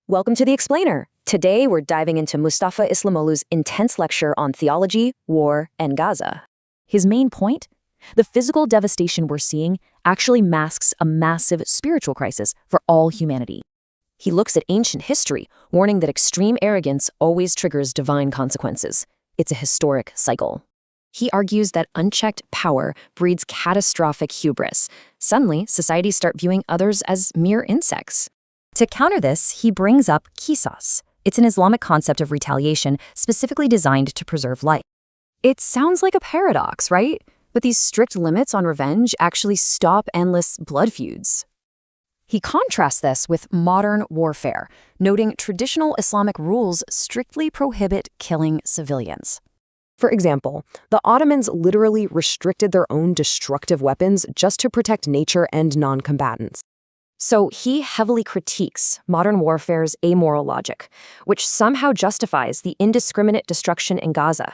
Welcome to The Explainer. Today, we're diving into Mustafa Islamoğlu's intense lecture on theology, war, and Gaza. His main point? The physical devastation we're seeing actually masks a massive spiritual crisis for all humanity. He looks at ancient history, warning that extreme arrogance always triggers divine consequences. It's a historic cycle. He argues that unchecked power breeds catastrophic hubris. Suddenly, societies start viewing others as mere insects. To counter this, he brings up qisas. It's an Islamic concept of retaliation specifically designed to preserve life. It sounds like a paradox, right? But these strict limits on revenge actually stop endless blood feuds. He contrasts this with modern warfare, noting traditional Islamic rules strictly prohibit killing civilians. For example, the Ottomans literally restricted their own destructive weapons just to protect nature and non-combatants. So he heavily critiques modern warfare's amoral logic, which somehow justifies the indiscriminate destruction in Gaza.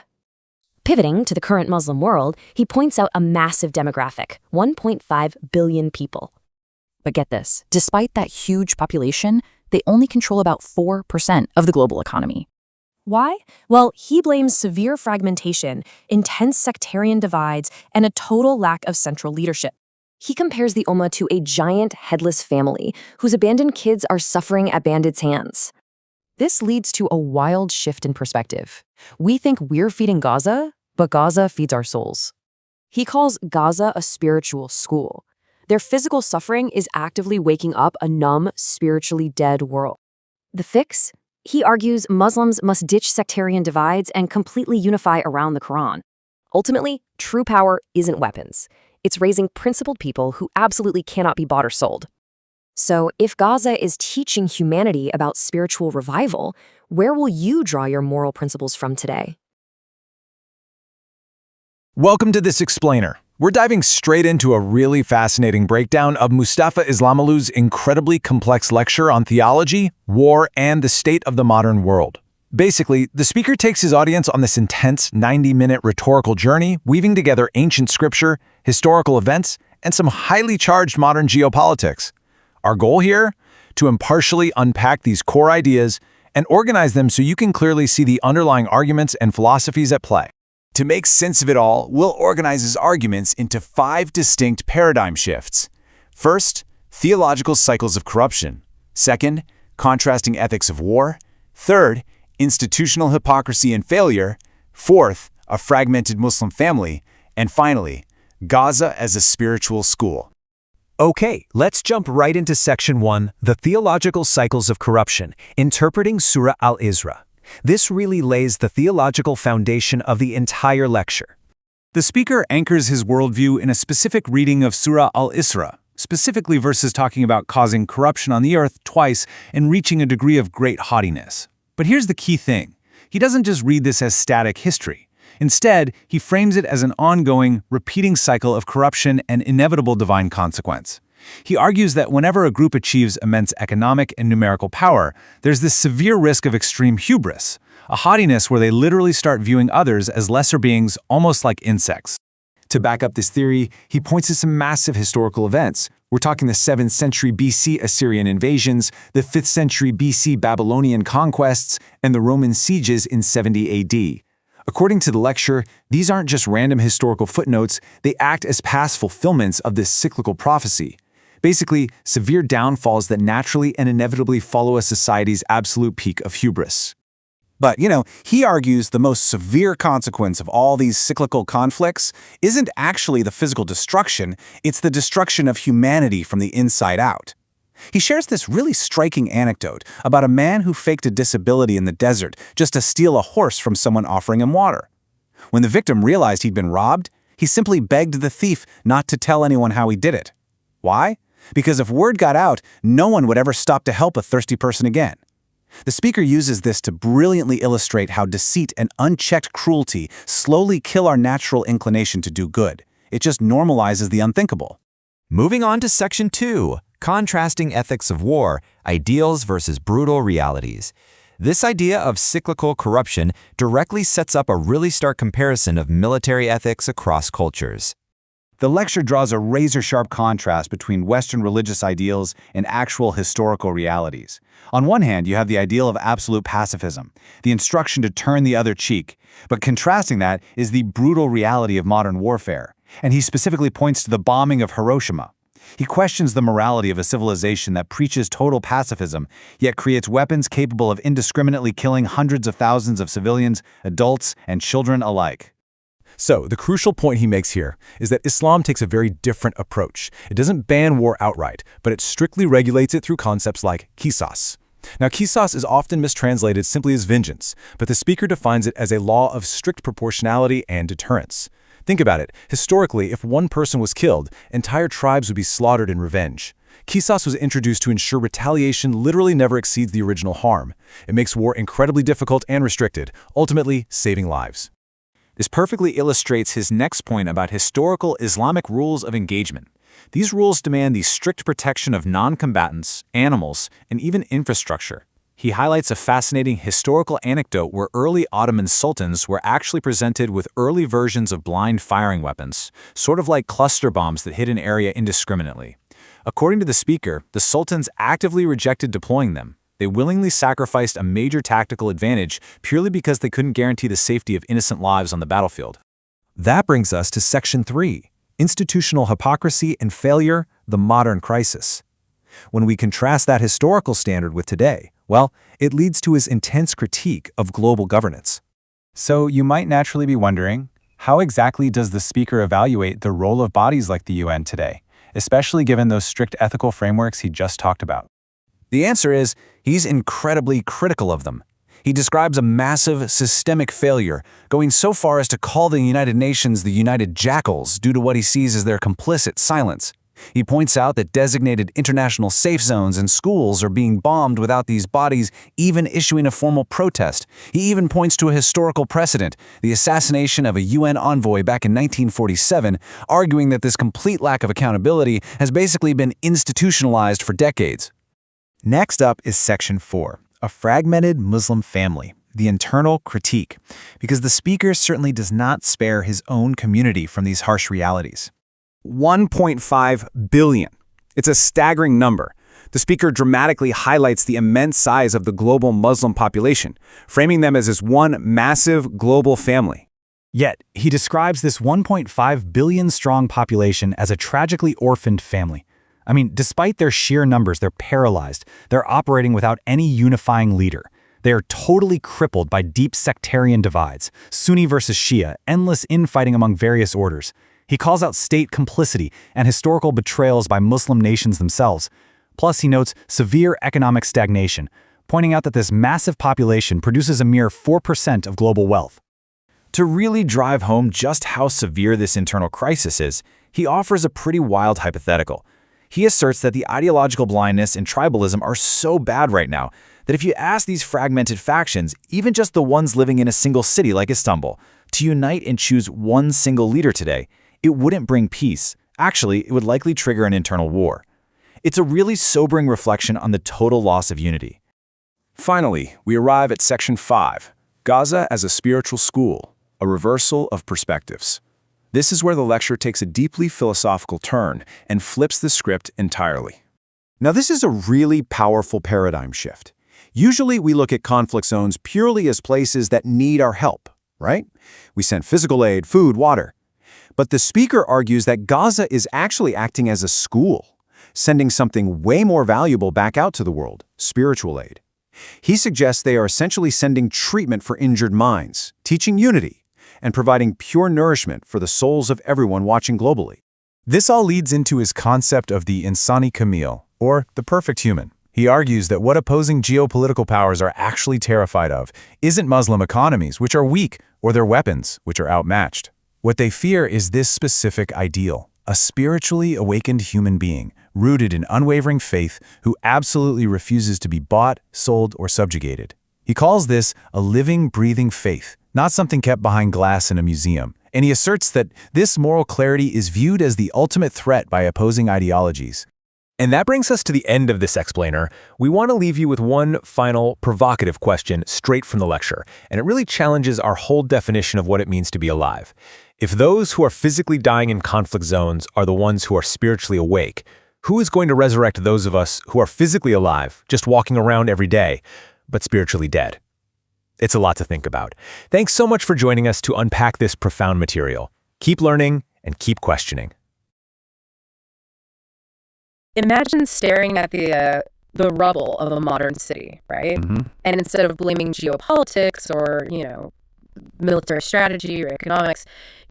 Pivoting to the current Muslim world, he points out a massive demographic, 1.5 billion people. But get this, despite that huge population, they only control about 4% of the global economy. Why? Well, he blames severe fragmentation, intense sectarian divides, and a total lack of central leadership. He compares the Ummah to a giant headless family whose abandoned kids are suffering at bandits' hands. This leads to a wild shift in perspective. We think we're feeding Gaza, but Gaza feeds our souls. He calls Gaza a spiritual school. Their physical suffering is actively waking up a numb, spiritually dead world. The fix? He argues Muslims must ditch sectarian divides and completely unify around the Quran. Ultimately, true power isn't weapons. It's raising principled people who absolutely cannot be bought or sold. So if Gaza is teaching humanity about spiritual revival, where will you draw your moral principles from today? Welcome to This Explainer. We're diving straight into a really fascinating breakdown of Mustafa Islamoğlu's incredibly complex lecture on theology, war, and the state of the modern world. Basically, the speaker takes his audience on this intense 90-minute rhetorical journey, weaving together ancient scripture, historical events, and some highly charged modern geopolitics. Our goal here? To impartially unpack these core ideas and organize them so you can clearly see the underlying arguments and philosophies at play. To make sense of it all, we'll organize his arguments into 5 distinct paradigm shifts. First, theological cycles of corruption. Second, contrasting ethics of war. Third, institutional hypocrisy and failure. Fourth, a fragmented Muslim family. And finally, Gaza as a spiritual school. Okay, let's jump right into Section 1, the theological cycles of corruption, interpreting Surah Al-Isra. This really lays the theological foundation of the entire lecture. The speaker anchors his worldview in a specific reading of Surah Al-Isra, specifically verses talking about causing corruption on the earth twice and reaching a degree of great haughtiness. But here's the key thing. He doesn't just read this as static history. Instead, he frames it as an ongoing, repeating cycle of corruption and inevitable divine consequence. He argues that whenever a group achieves immense economic and numerical power, there's this severe risk of extreme hubris, a haughtiness where they literally start viewing others as lesser beings, almost like insects. To back up this theory, he points to some massive historical events. We're talking the 7th century BC Assyrian invasions, the 5th century BC Babylonian conquests, and the Roman sieges in 70 AD. According to the lecture, these aren't just random historical footnotes, they act as past fulfillments of this cyclical prophecy. Basically, severe downfalls that naturally and inevitably follow a society's absolute peak of hubris. But, he argues the most severe consequence of all these cyclical conflicts isn't actually the physical destruction, it's the destruction of humanity from the inside out. He shares this really striking anecdote about a man who faked a disability in the desert just to steal a horse from someone offering him water. When the victim realized he'd been robbed, he simply begged the thief not to tell anyone how he did it. Why? Because if word got out, no one would ever stop to help a thirsty person again. The speaker uses this to brilliantly illustrate how deceit and unchecked cruelty slowly kill our natural inclination to do good. It just normalizes the unthinkable. Moving on to Section 2, contrasting ethics of war, ideals versus brutal realities. This idea of cyclical corruption directly sets up a really stark comparison of military ethics across cultures. The lecture draws a razor-sharp contrast between Western religious ideals and actual historical realities. On one hand, you have the ideal of absolute pacifism, the instruction to turn the other cheek, but contrasting that is the brutal reality of modern warfare, and he specifically points to the bombing of Hiroshima. He questions the morality of a civilization that preaches total pacifism, yet creates weapons capable of indiscriminately killing hundreds of thousands of civilians, adults, and children alike. So, the crucial point he makes here is that Islam takes a very different approach. It doesn't ban war outright, but it strictly regulates it through concepts like qisas. Now, qisas is often mistranslated simply as vengeance, but the speaker defines it as a law of strict proportionality and deterrence. Think about it. Historically, if one person was killed, entire tribes would be slaughtered in revenge. Qisas was introduced to ensure retaliation literally never exceeds the original harm. It makes war incredibly difficult and restricted, ultimately saving lives. This perfectly illustrates his next point about historical Islamic rules of engagement. These rules demand the strict protection of non-combatants, animals, and even infrastructure. He highlights a fascinating historical anecdote where early Ottoman sultans were actually presented with early versions of blind firing weapons, sort of like cluster bombs that hit an area indiscriminately. According to the speaker, the sultans actively rejected deploying them. They willingly sacrificed a major tactical advantage purely because they couldn't guarantee the safety of innocent lives on the battlefield. That brings us to Section 3, Institutional Hypocrisy and Failure, the Modern Crisis. When we contrast that historical standard with today, well, it leads to his intense critique of global governance. So you might naturally be wondering, how exactly does the speaker evaluate the role of bodies like the UN today, especially given those strict ethical frameworks he just talked about? The answer is, he's incredibly critical of them. He describes a massive, systemic failure, going so far as to call the United Nations the United Jackals due to what he sees as their complicit silence. He points out that designated international safe zones and schools are being bombed without these bodies even issuing a formal protest. He even points to a historical precedent, the assassination of a UN envoy back in 1947, arguing that this complete lack of accountability has basically been institutionalized for decades. Next up is Section 4, a fragmented Muslim family, the internal critique, because the speaker certainly does not spare his own community from these harsh realities. 1.5 billion. It's a staggering number. The speaker dramatically highlights the immense size of the global Muslim population, framing them as this one massive global family. Yet, he describes this 1.5 billion-strong population as a tragically orphaned family. I mean, despite their sheer numbers, they're paralyzed. They're operating without any unifying leader. They are totally crippled by deep sectarian divides, Sunni versus Shia, endless infighting among various orders. He calls out state complicity and historical betrayals by Muslim nations themselves. Plus, he notes severe economic stagnation, pointing out that this massive population produces a mere 4% of global wealth. To really drive home just how severe this internal crisis is, he offers a pretty wild hypothetical. He asserts that the ideological blindness and tribalism are so bad right now that if you ask these fragmented factions, even just the ones living in a single city like Istanbul, to unite and choose one single leader today, it wouldn't bring peace. Actually, it would likely trigger an internal war. It's a really sobering reflection on the total loss of unity. Finally, we arrive at Section 5, Gaza as a Spiritual School, a Reversal of Perspectives. This is where the lecture takes a deeply philosophical turn and flips the script entirely. Now, this is a really powerful paradigm shift. Usually, we look at conflict zones purely as places that need our help, right? We send physical aid, food, water. But the speaker argues that Gaza is actually acting as a school, sending something way more valuable back out to the world, spiritual aid. He suggests they are essentially sending treatment for injured minds, teaching unity, and providing pure nourishment for the souls of everyone watching globally. This all leads into his concept of the insani kamil, or the perfect human. He argues that what opposing geopolitical powers are actually terrified of isn't Muslim economies, which are weak, or their weapons, which are outmatched. What they fear is this specific ideal, a spiritually awakened human being, rooted in unwavering faith, who absolutely refuses to be bought, sold, or subjugated. He calls this a living, breathing faith, not something kept behind glass in a museum, and he asserts that this moral clarity is viewed as the ultimate threat by opposing ideologies. And that brings us to the end of this explainer. We want to leave you with one final provocative question straight from the lecture, and it really challenges our whole definition of what it means to be alive. If those who are physically dying in conflict zones are the ones who are spiritually awake, who is going to resurrect those of us who are physically alive, just walking around every day, but spiritually dead? It's a lot to think about. Thanks so much for joining us to unpack this profound material. Keep learning and keep questioning. Imagine staring at the rubble of a modern city, right? And instead of blaming geopolitics or, military strategy or economics,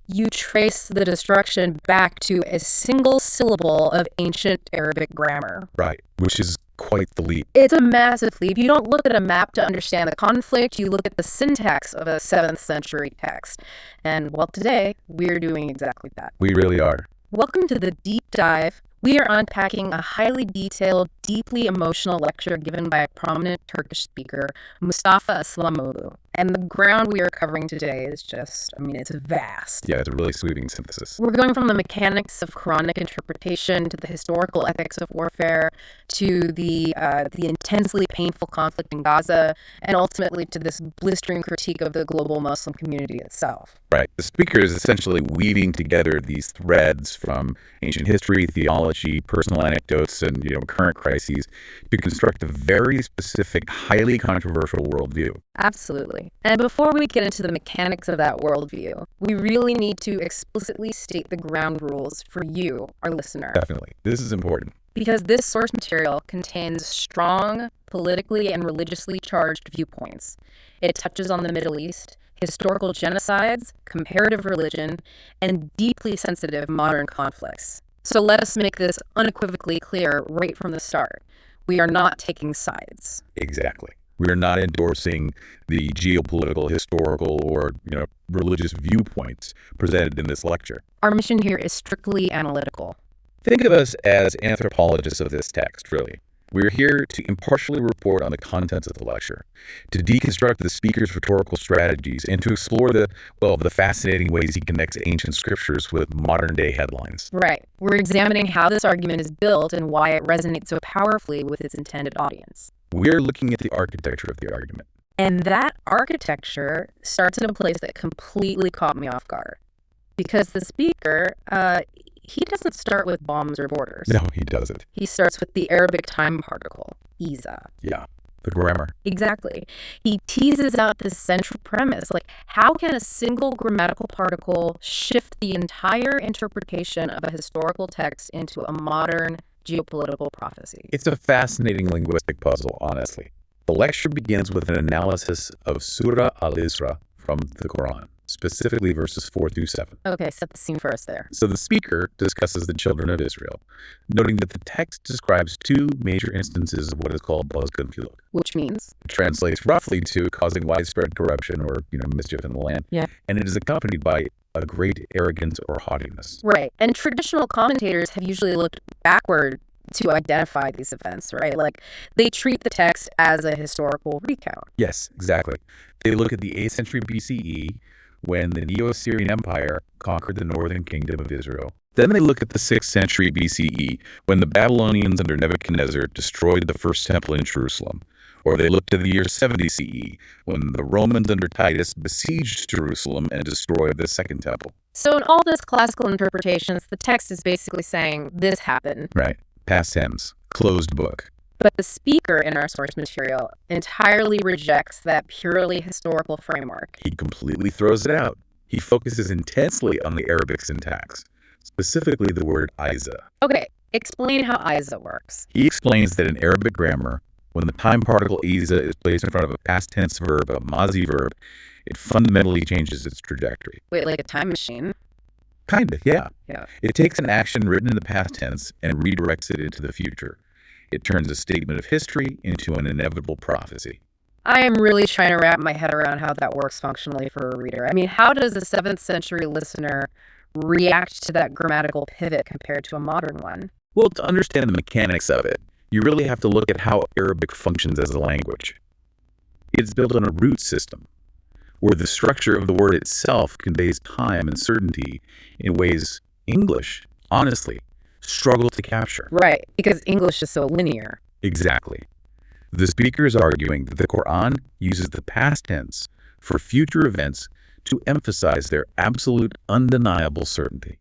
you trace the destruction back to a single syllable of ancient Arabic grammar. Right, which is quite the leap. It's a massive leap. You don't look at a map to understand the conflict. You look at the syntax of a 7th century text. And, well, today, we're doing exactly that. We really are. Welcome to the deep dive. We are unpacking a highly detailed, deeply emotional lecture given by a prominent Turkish speaker, Mustafa İslamoğlu. And the ground we are covering today is just, it's vast. Yeah, it's a really sweeping synthesis. We're going from the mechanics of Quranic interpretation to the historical ethics of warfare to the intensely painful conflict in Gaza and ultimately to this blistering critique of the global Muslim community itself. Right. The speaker is essentially weaving together these threads from ancient history, theology, personal anecdotes, and current crises to construct a very specific, highly controversial worldview. Absolutely. And before we get into the mechanics of that worldview, we really need to explicitly state the ground rules for you, our listener. Definitely. This is important. Because this source material contains strong, politically and religiously charged viewpoints. It touches on the Middle East, historical genocides, comparative religion, and deeply sensitive modern conflicts. So let us make this unequivocally clear right from the start. We are not taking sides. Exactly. We are not endorsing the geopolitical, historical, or religious viewpoints presented in this lecture. Our mission here is strictly analytical. Think of us as anthropologists of this text, really. We're here to impartially report on the contents of the lecture, to deconstruct the speaker's rhetorical strategies, and to explore the fascinating ways he connects ancient scriptures with modern-day headlines. Right. We're examining how this argument is built and why it resonates so powerfully with its intended audience. We're looking at the architecture of the argument. And that architecture starts in a place that completely caught me off guard. Because the speaker, he doesn't start with bombs or borders. No, he doesn't. He starts with the Arabic time particle, iza. Yeah, the grammar. Exactly. He teases out this central premise, like how can a single grammatical particle shift the entire interpretation of a historical text into a modern geopolitical prophecy? It's a fascinating linguistic puzzle, honestly. The lecture begins with an analysis of Surah Al-Isra from the Quran, specifically verses 4 through 7. Okay, set the scene for us there. So the speaker discusses the children of Israel, noting that the text describes two major instances of what is called Bozgunculuk. Which means? It translates roughly to causing widespread corruption or, mischief in the land. Yeah. And it is accompanied by a great arrogance or haughtiness. Right. And traditional commentators have usually looked backward to identify these events, right? Like, they treat the text as a historical recount. Yes, exactly. They look at the 8th century BCE, when the Neo-Assyrian Empire conquered the northern kingdom of Israel. Then they look at the 6th century BCE, when the Babylonians under Nebuchadnezzar destroyed the first temple in Jerusalem. Or they look to the year 70 CE, when the Romans under Titus besieged Jerusalem and destroyed the second temple. So in all this classical interpretations, the text is basically saying this happened. Right. Past tense. Closed book. But the speaker in our source material entirely rejects that purely historical framework. He completely throws it out. He focuses intensely on the Arabic syntax, specifically the word iza. Okay, explain how iza works. He explains that in Arabic grammar, when the time particle iza is placed in front of a past tense verb, a mazi verb, it fundamentally changes its trajectory. Wait, like a time machine? Kind of, yeah. Yeah. It takes an action written in the past tense and redirects it into the future. It turns a statement of history into an inevitable prophecy. I am really trying to wrap my head around how that works functionally for a reader. How does a 7th century listener react to that grammatical pivot compared to a modern one? Well, to understand the mechanics of it, you really have to look at how Arabic functions as a language. It's built on a root system, where the structure of the word itself conveys time and certainty in ways English, honestly, struggle to capture. Right, because English is so linear. Exactly. The speaker is arguing that the Quran uses the past tense for future events to emphasize their absolute, undeniable certainty.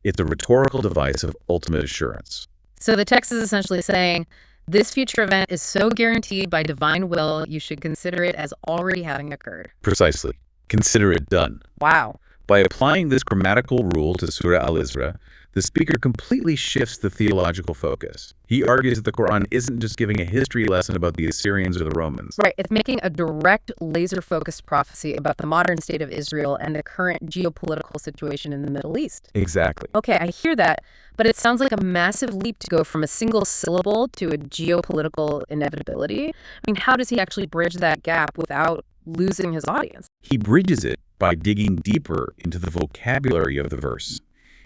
It's a rhetorical device of ultimate assurance. So the text is essentially saying, this future event is so guaranteed by divine will, you should consider it as already having occurred. Precisely. Consider it done. Wow. By applying this grammatical rule to Surah Al-Isra, the speaker completely shifts the theological focus. He argues that the Quran isn't just giving a history lesson about the Assyrians or the Romans. Right. It's making a direct, laser-focused prophecy about the modern state of Israel and the current geopolitical situation in the Middle East. Exactly. Okay, I hear that, but it sounds like a massive leap to go from a single syllable to a geopolitical inevitability. I mean, how does he actually bridge that gap without losing his audience? He bridges it by digging deeper into the vocabulary of the verse.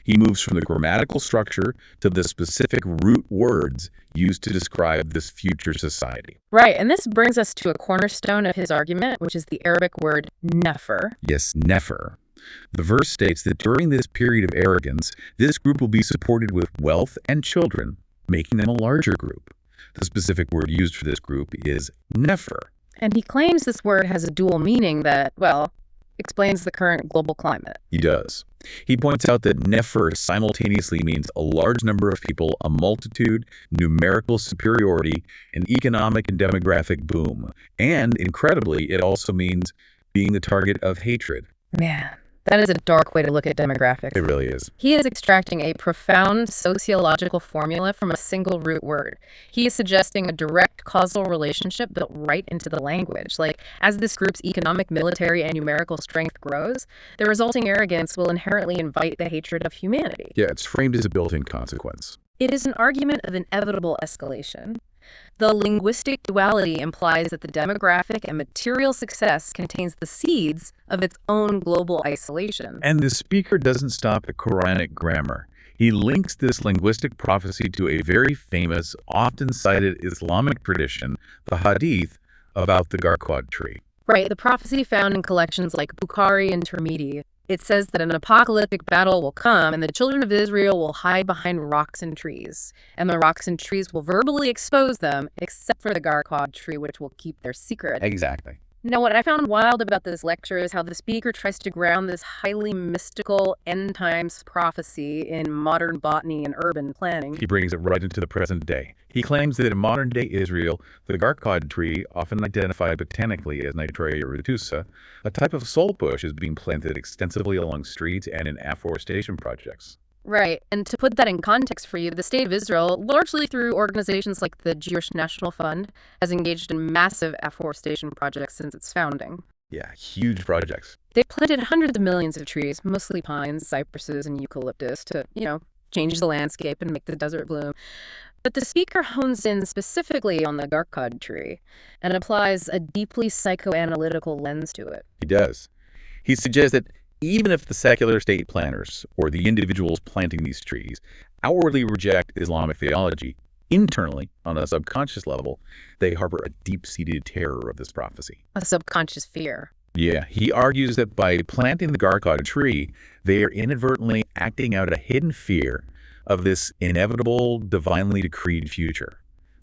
He moves from the grammatical structure to the specific root words used to describe this future society. Right, and this brings us to a cornerstone of his argument, which is the Arabic word nefer. Yes, nefer. The verse states that during this period of arrogance, this group will be supported with wealth and children, making them a larger group. The specific word used for this group is nefer. And he claims this word has a dual meaning that, well, explains the current global climate. He does. He points out that nefer simultaneously means a large number of people, a multitude, numerical superiority, an economic and demographic boom. And, incredibly, it also means being the target of hatred. Man, that is a dark way to look at demographics. It really is. He is extracting a profound sociological formula from a single root word. He is suggesting a direct causal relationship built right into the language. Like, as this group's economic, military, and numerical strength grows, the resulting arrogance will inherently invite the hatred of humanity. Yeah, it's framed as a built-in consequence. It is an argument of inevitable escalation. The linguistic duality implies that the demographic and material success contains the seeds of its own global isolation. And the speaker doesn't stop at Quranic grammar. He links this linguistic prophecy to a very famous, often cited Islamic tradition, the Hadith, about the Garqad tree. Right, the prophecy found in collections like Bukhari and Tirmidhi. It says that an apocalyptic battle will come and the children of Israel will hide behind rocks and trees. And the rocks and trees will verbally expose them, except for the Garqad tree, which will keep their secret. Exactly. Now, what I found wild about this lecture is how the speaker tries to ground this highly mystical end times prophecy in modern botany and urban planning. He brings it right into the present day. He claims that in modern-day Israel, the Garqad tree, often identified botanically as Nitreia retusa, a type of salt bush, is being planted extensively along streets and in afforestation projects. Right. And to put that in context for you, the state of Israel, largely through organizations like the Jewish National Fund, has engaged in massive afforestation projects since its founding. Yeah, huge projects. They've planted hundreds of millions of trees, mostly pines, cypresses, and eucalyptus, to, change the landscape and make the desert bloom. But the speaker hones in specifically on the Garqad tree and applies a deeply psychoanalytical lens to it. He does. He suggests that even if the secular state planners, or the individuals planting these trees, outwardly reject Islamic theology, internally, on a subconscious level, they harbor a deep-seated terror of this prophecy. A subconscious fear. Yeah, he argues that by planting the Garqad tree, they are inadvertently acting out a hidden fear of this inevitable, divinely decreed future.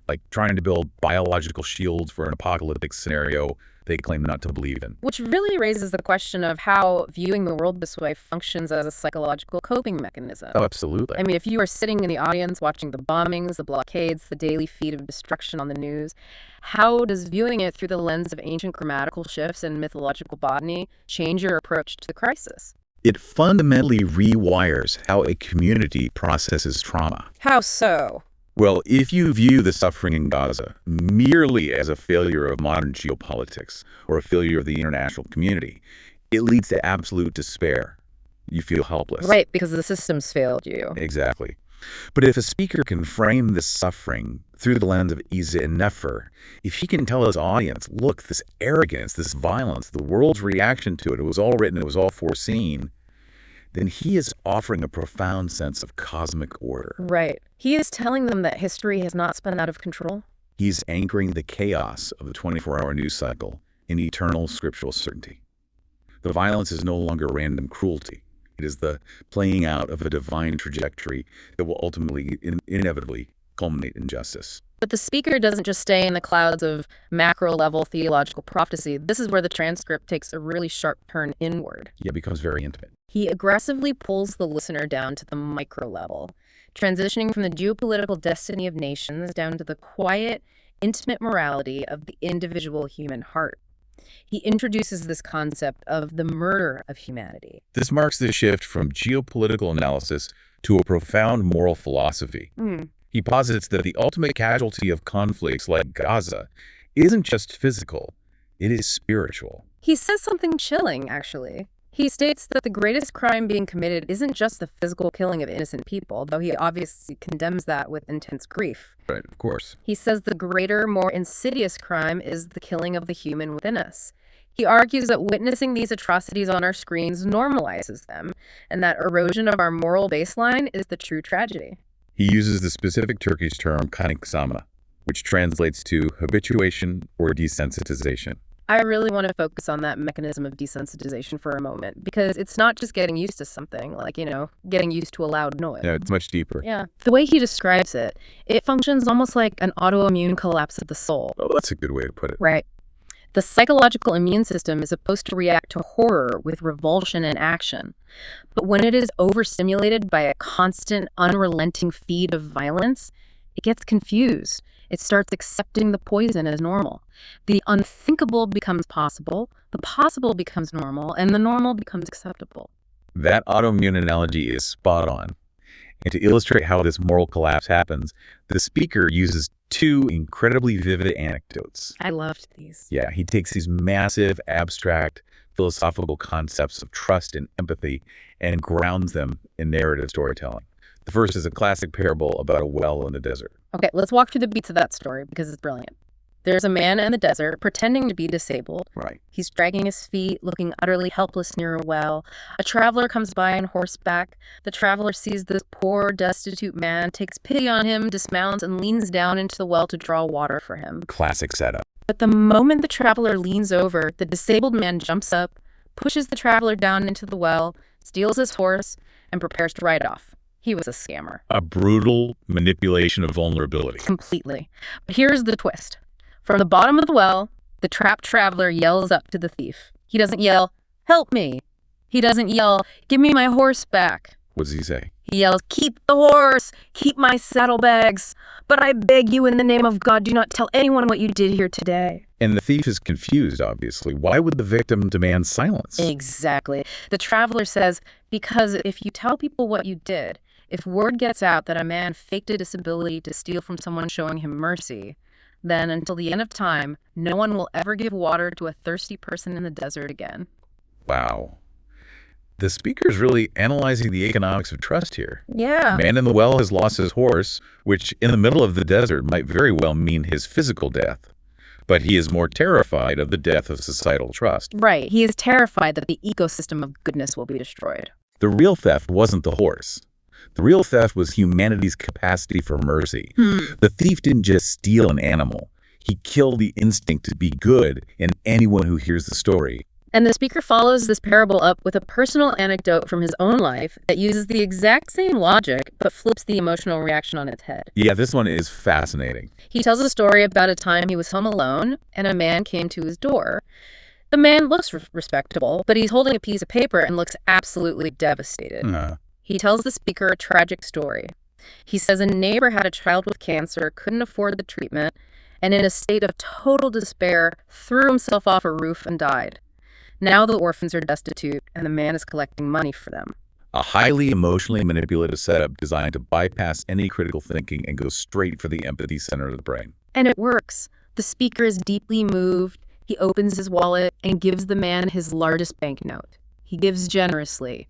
Like trying to build biological shields for an apocalyptic scenario they claim not to believe in. Which really raises the question of how viewing the world this way functions as a psychological coping mechanism. Oh, absolutely. I mean, if you are sitting in the audience watching the bombings, the blockades, the daily feed of destruction on the news, how does viewing it through the lens of ancient grammatical shifts and mythological botany change your approach to the crisis? It fundamentally rewires how a community processes trauma. How so? Well, if you view the suffering in Gaza merely as a failure of modern geopolitics or a failure of the international community, it leads to absolute despair. You feel helpless. Right, because the system's failed you. Exactly. But if a speaker can frame this suffering through the lens of Iza and Nefer, if he can tell his audience, look, this arrogance, this violence, the world's reaction to it was all written, it was all foreseen, then he is offering a profound sense of cosmic order. Right. He is telling them that history has not spun out of control. He's anchoring the chaos of the 24-hour news cycle in eternal scriptural certainty. The violence is no longer random cruelty. It is the playing out of a divine trajectory that will ultimately, inevitably, culminate in justice. But the speaker doesn't just stay in the clouds of macro-level theological prophecy. This is where the transcript takes a really sharp turn inward. Yeah, it becomes very intimate. He aggressively pulls the listener down to the micro level, transitioning from the geopolitical destiny of nations down to the quiet, intimate morality of the individual human heart. He introduces this concept of the murder of humanity. This marks the shift from geopolitical analysis to a profound moral philosophy. He posits that the ultimate casualty of conflicts like Gaza isn't just physical, it is spiritual. He says something chilling, actually. He states that the greatest crime being committed isn't just the physical killing of innocent people, though he obviously condemns that with intense grief. Right, of course. He says the greater, more insidious crime is the killing of the human within us. He argues that witnessing these atrocities on our screens normalizes them, and that erosion of our moral baseline is the true tragedy. He uses the specific Turkish term kanıksama, which translates to habituation or desensitization. I really want to focus on that mechanism of desensitization for a moment, because it's not just getting used to something, like, getting used to a loud noise. Yeah, it's much deeper. Yeah. The way he describes it, it functions almost like an autoimmune collapse of the soul. Oh, that's a good way to put it. Right. The psychological immune system is supposed to react to horror with revulsion and action. But when it is overstimulated by a constant, unrelenting feed of violence, it gets confused. It starts accepting the poison as normal. The unthinkable becomes possible, the possible becomes normal, and the normal becomes acceptable. That autoimmune analogy is spot on. And to illustrate how this moral collapse happens, the speaker uses two incredibly vivid anecdotes. I loved these. Yeah, he takes these massive, abstract, philosophical concepts of trust and empathy and grounds them in narrative storytelling. The first is a classic parable about a well in the desert. Okay, let's walk through the beats of that story because it's brilliant. There's a man in the desert pretending to be disabled. Right. He's dragging his feet, looking utterly helpless near a well. A traveler comes by on horseback. The traveler sees this poor, destitute man, takes pity on him, dismounts, and leans down into the well to draw water for him. Classic setup. But the moment the traveler leans over, the disabled man jumps up, pushes the traveler down into the well, steals his horse, and prepares to ride off. He was a scammer. A brutal manipulation of vulnerability. Completely. But here's the twist. From the bottom of the well, the trapped traveler yells up to the thief. He doesn't yell, "Help me." He doesn't yell, "Give me my horse back." What does he say? He yells, "Keep the horse, keep my saddlebags. But I beg you in the name of God, do not tell anyone what you did here today." And the thief is confused, obviously. Why would the victim demand silence? Exactly. The traveler says, because if you tell people what you did, if word gets out that a man faked a disability to steal from someone showing him mercy, then until the end of time, no one will ever give water to a thirsty person in the desert again. Wow. The speaker's really analyzing the economics of trust here. Yeah. Man in the well has lost his horse, which in the middle of the desert might very well mean his physical death. But he is more terrified of the death of societal trust. Right. He is terrified that the ecosystem of goodness will be destroyed. The real theft wasn't the horse. The real theft was humanity's capacity for mercy. The thief didn't just steal an animal. He killed the instinct to be good in anyone who hears the story. And the speaker follows this parable up with a personal anecdote from his own life that uses the exact same logic but flips the emotional reaction on its head. Yeah, this one is fascinating. He tells a story about a time he was home alone and a man came to his door. The man looks respectable, but he's holding a piece of paper and looks absolutely devastated. He tells the speaker a tragic story. He says a neighbor had a child with cancer, couldn't afford the treatment, and in a state of total despair, threw himself off a roof and died. Now the orphans are destitute, and the man is collecting money for them. A highly emotionally manipulative setup designed to bypass any critical thinking and go straight for the empathy center of the brain. And it works. The speaker is deeply moved. He opens his wallet and gives the man his largest banknote. He gives generously.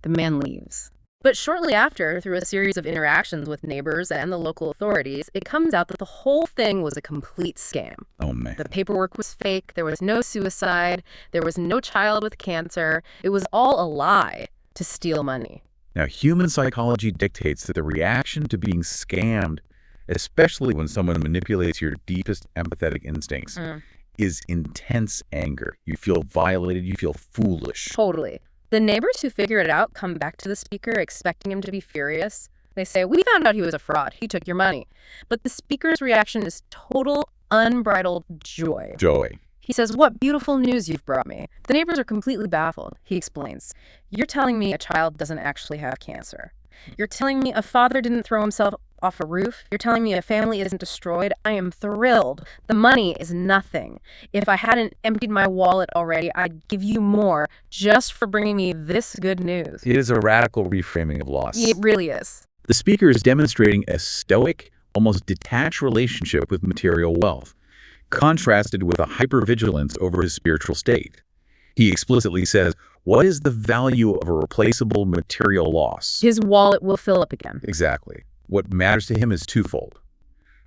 The man leaves. But shortly after, through a series of interactions with neighbors and the local authorities, it comes out that the whole thing was a complete scam. Oh, man. The paperwork was fake. There was no suicide. There was no child with cancer. It was all a lie to steal money. Now, human psychology dictates that the reaction to being scammed, especially when someone manipulates your deepest empathetic instincts, is intense anger. You feel violated. You feel foolish. Totally. The neighbors who figure it out come back to the speaker expecting him to be furious, They say, we found out he was a fraud. He took your money. But the speaker's reaction is total, unbridled joy. Joy. He says, what beautiful news you've brought me. The neighbors are completely baffled. He explains, you're telling me a child doesn't actually have cancer. You're telling me a father didn't throw himself off a roof. You're telling me a family isn't destroyed. I am thrilled. The money is nothing. If I hadn't emptied my wallet already, I'd give you more just for bringing me this good news. It is a radical reframing of loss. It really is. The speaker is demonstrating a stoic, almost detached relationship with material wealth, contrasted with a hypervigilance over his spiritual state. He explicitly says, what is the value of a replaceable material loss? His wallet will fill up again. Exactly. What matters to him is twofold.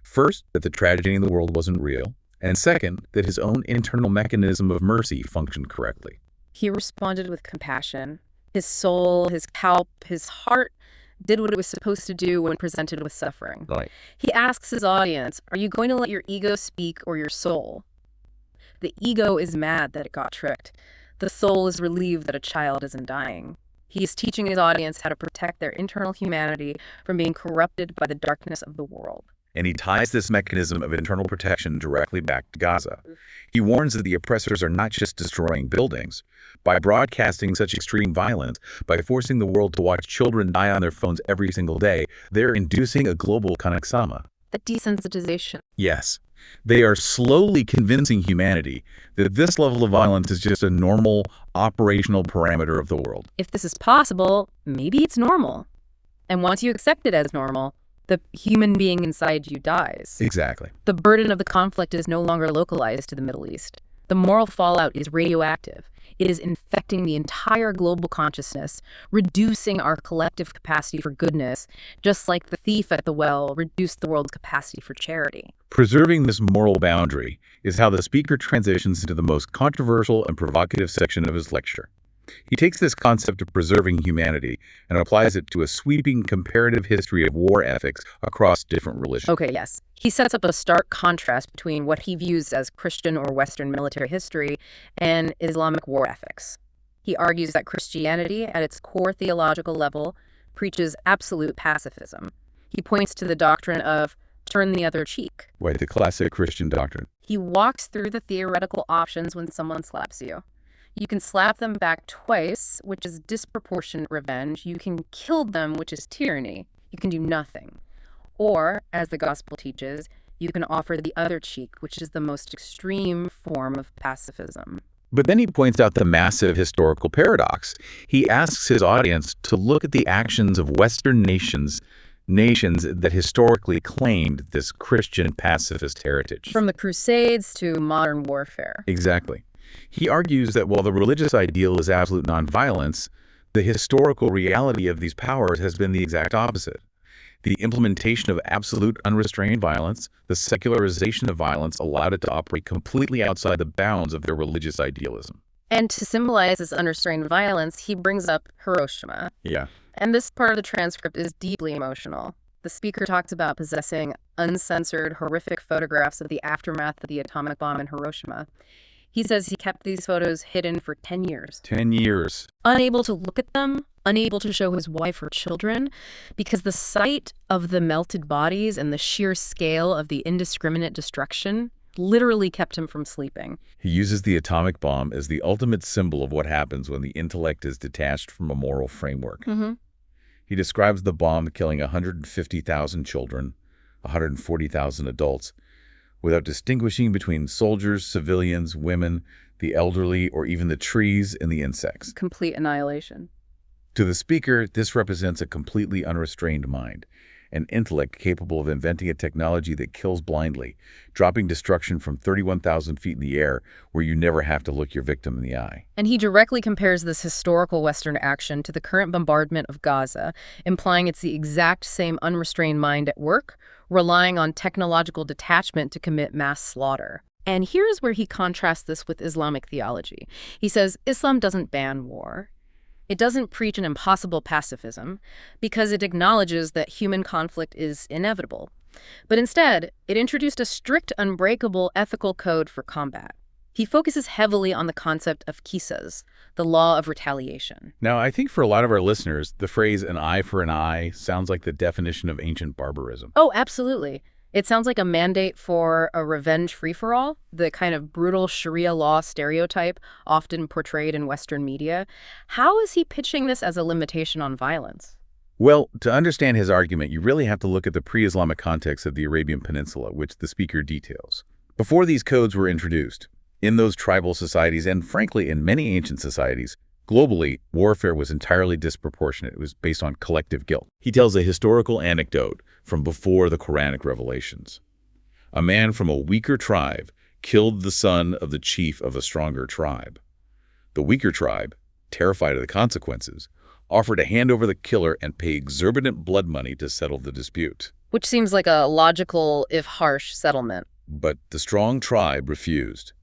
First, that the tragedy in the world wasn't real, and second, that his own internal mechanism of mercy functioned correctly. He responded with compassion. His soul, his kalp, his heart did what it was supposed to do when presented with suffering. Right. He asks his audience, are you going to let your ego speak or your soul? The ego is mad that it got tricked. The soul is relieved that a child isn't dying. He is teaching his audience how to protect their internal humanity from being corrupted by the darkness of the world. And he ties this mechanism of internal protection directly back to Gaza. He warns that the oppressors are not just destroying buildings. By broadcasting such extreme violence, by forcing the world to watch children die on their phones every single day, they're inducing a global kanaksama. The desensitization. Yes. They are slowly convincing humanity that this level of violence is just a normal, operational parameter of the world. If this is possible, maybe it's normal. And once you accept it as normal, the human being inside you dies. Exactly. The burden of the conflict is no longer localized to the Middle East. The moral fallout is radioactive. It is infecting the entire global consciousness, reducing our collective capacity for goodness, just like the thief at the well reduced the world's capacity for charity. Preserving this moral boundary is how the speaker transitions into the most controversial and provocative section of his lecture. He takes this concept of preserving humanity and applies it to a sweeping comparative history of war ethics across different religions. Okay, yes. He sets up a stark contrast between what he views as Christian or Western military history and Islamic war ethics. He argues that Christianity, at its core theological level, preaches absolute pacifism. He points to the doctrine of turn the other cheek. Right, the classic Christian doctrine. He walks through the theoretical options when someone slaps you. You can slap them back twice, which is disproportionate revenge. You can kill them, which is tyranny. You can do nothing. Or, as the gospel teaches, you can offer the other cheek, which is the most extreme form of pacifism. But then he points out the massive historical paradox. He asks his audience to look at the actions of Western nations that historically claimed this Christian pacifist heritage. From the Crusades to modern warfare. Exactly. He argues that while the religious ideal is absolute nonviolence, the historical reality of these powers has been the exact opposite. The implementation of absolute unrestrained violence, the secularization of violence, allowed it to operate completely outside the bounds of their religious idealism. And to symbolize this unrestrained violence, he brings up Hiroshima. Yeah. And this part of the transcript is deeply emotional. The speaker talks about possessing uncensored, horrific photographs of the aftermath of the atomic bomb in Hiroshima. He says he kept these photos hidden for 10 years. 10 years. Unable to look at them, unable to show his wife or children, because the sight of the melted bodies and the sheer scale of the indiscriminate destruction literally kept him from sleeping. He uses the atomic bomb as the ultimate symbol of what happens when the intellect is detached from a moral framework. Mm-hmm. He describes the bomb killing 150,000 children, 140,000 adults, without distinguishing between soldiers, civilians, women, the elderly, or even the trees and the insects. Complete annihilation. To the speaker, this represents a completely unrestrained mind, an intellect capable of inventing a technology that kills blindly, dropping destruction from 31,000 feet in the air where you never have to look your victim in the eye. And he directly compares this historical Western action to the current bombardment of Gaza, implying it's the exact same unrestrained mind at work, relying on technological detachment to commit mass slaughter. And here's where he contrasts this with Islamic theology. He says Islam doesn't ban war. It doesn't preach an impossible pacifism because it acknowledges that human conflict is inevitable. But instead, it introduced a strict, unbreakable ethical code for combat. He focuses heavily on the concept of qisas, the law of retaliation. Now, I think for a lot of our listeners, the phrase an eye for an eye sounds like the definition of ancient barbarism. Oh, absolutely. It sounds like a mandate for a revenge free-for-all, the kind of brutal Sharia law stereotype often portrayed in Western media. How is he pitching this as a limitation on violence? Well, to understand his argument, you really have to look at the pre-Islamic context of the Arabian Peninsula, which the speaker details. Before these codes were introduced, in those tribal societies, and frankly in many ancient societies, globally, warfare was entirely disproportionate. It was based on collective guilt. He tells a historical anecdote from before the Quranic revelations. A man from a weaker tribe killed the son of the chief of a stronger tribe. The weaker tribe, terrified of the consequences, offered to hand over the killer and pay exorbitant blood money to settle the dispute. Which seems like a logical, if harsh, settlement. But the strong tribe refused.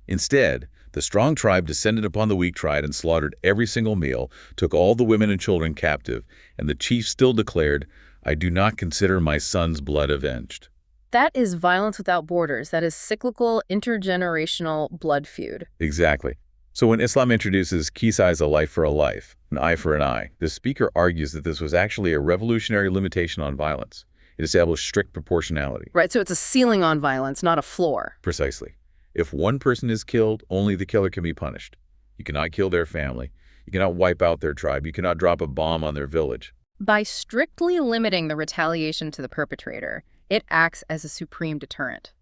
Instead, the strong tribe descended upon the weak tribe and slaughtered every single meal, took all the women and children captive, and the chief still declared, "I do not consider my son's blood avenged." That is violence without borders. That is cyclical, intergenerational blood feud. Exactly. So when Islam introduces qisas, a life for a life, an eye for an eye, the speaker argues that this was actually a revolutionary limitation on violence. It established strict proportionality. Right, so it's a ceiling on violence, not a floor. Precisely. If one person is killed, only the killer can be punished. You cannot kill their family. You cannot wipe out their tribe. You cannot drop a bomb on their village. By strictly limiting the retaliation to the perpetrator, it acts as a supreme deterrent.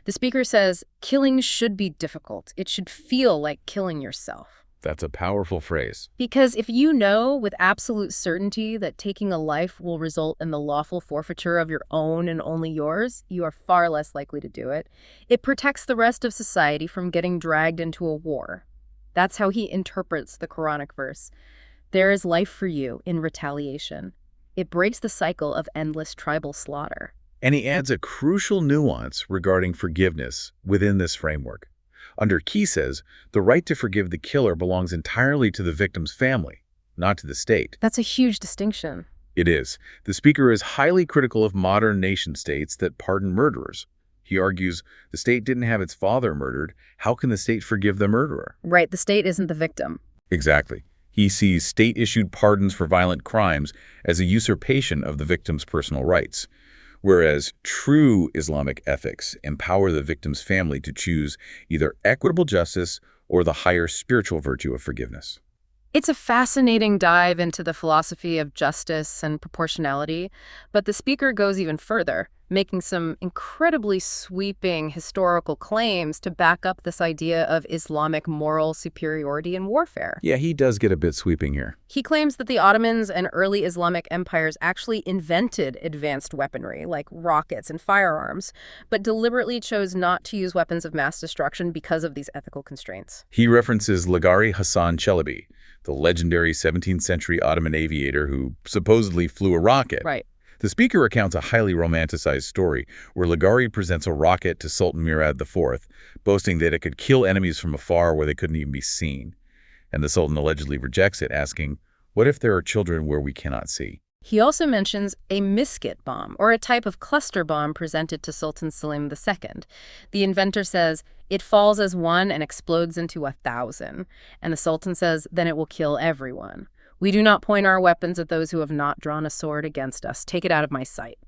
The speaker says, killing should be difficult. It should feel like killing yourself. That's a powerful phrase. Because if you know with absolute certainty that taking a life will result in the lawful forfeiture of your own and only yours, you are far less likely to do it. It protects the rest of society from getting dragged into a war. That's how he interprets the Quranic verse. There is life for you in retaliation. It breaks the cycle of endless tribal slaughter. And he adds a crucial nuance regarding forgiveness within this framework. Under qisas, the right to forgive the killer belongs entirely to the victim's family, not to the state. That's a huge distinction. It is. The speaker is highly critical of modern nation-states that pardon murderers. He argues the state didn't have its father murdered. How can the state forgive the murderer? Right, the state isn't the victim. Exactly. He sees state-issued pardons for violent crimes as a usurpation of the victim's personal rights, whereas true Islamic ethics empower the victim's family to choose either equitable justice or the higher spiritual virtue of forgiveness. It's a fascinating dive into the philosophy of justice and proportionality, but the speaker goes even further, making some incredibly sweeping historical claims to back up this idea of Islamic moral superiority in warfare. Yeah, he does get a bit sweeping here. He claims that the Ottomans and early Islamic empires actually invented advanced weaponry, like rockets and firearms, but deliberately chose not to use weapons of mass destruction because of these ethical constraints. He references Ligari Hassan Chelebi, the legendary 17th century Ottoman aviator who supposedly flew a rocket. Right. The speaker recounts a highly romanticized story where Ligari presents a rocket to Sultan Murad IV, boasting that it could kill enemies from afar where they couldn't even be seen. And the Sultan allegedly rejects it, asking, "What if there are children where we cannot see?" He also mentions a misket bomb, or a type of cluster bomb presented to Sultan Selim II. The inventor says, it falls as one and explodes into 1,000. And the Sultan says, then it will kill everyone. We do not point our weapons at those who have not drawn a sword against us. Take it out of my sight.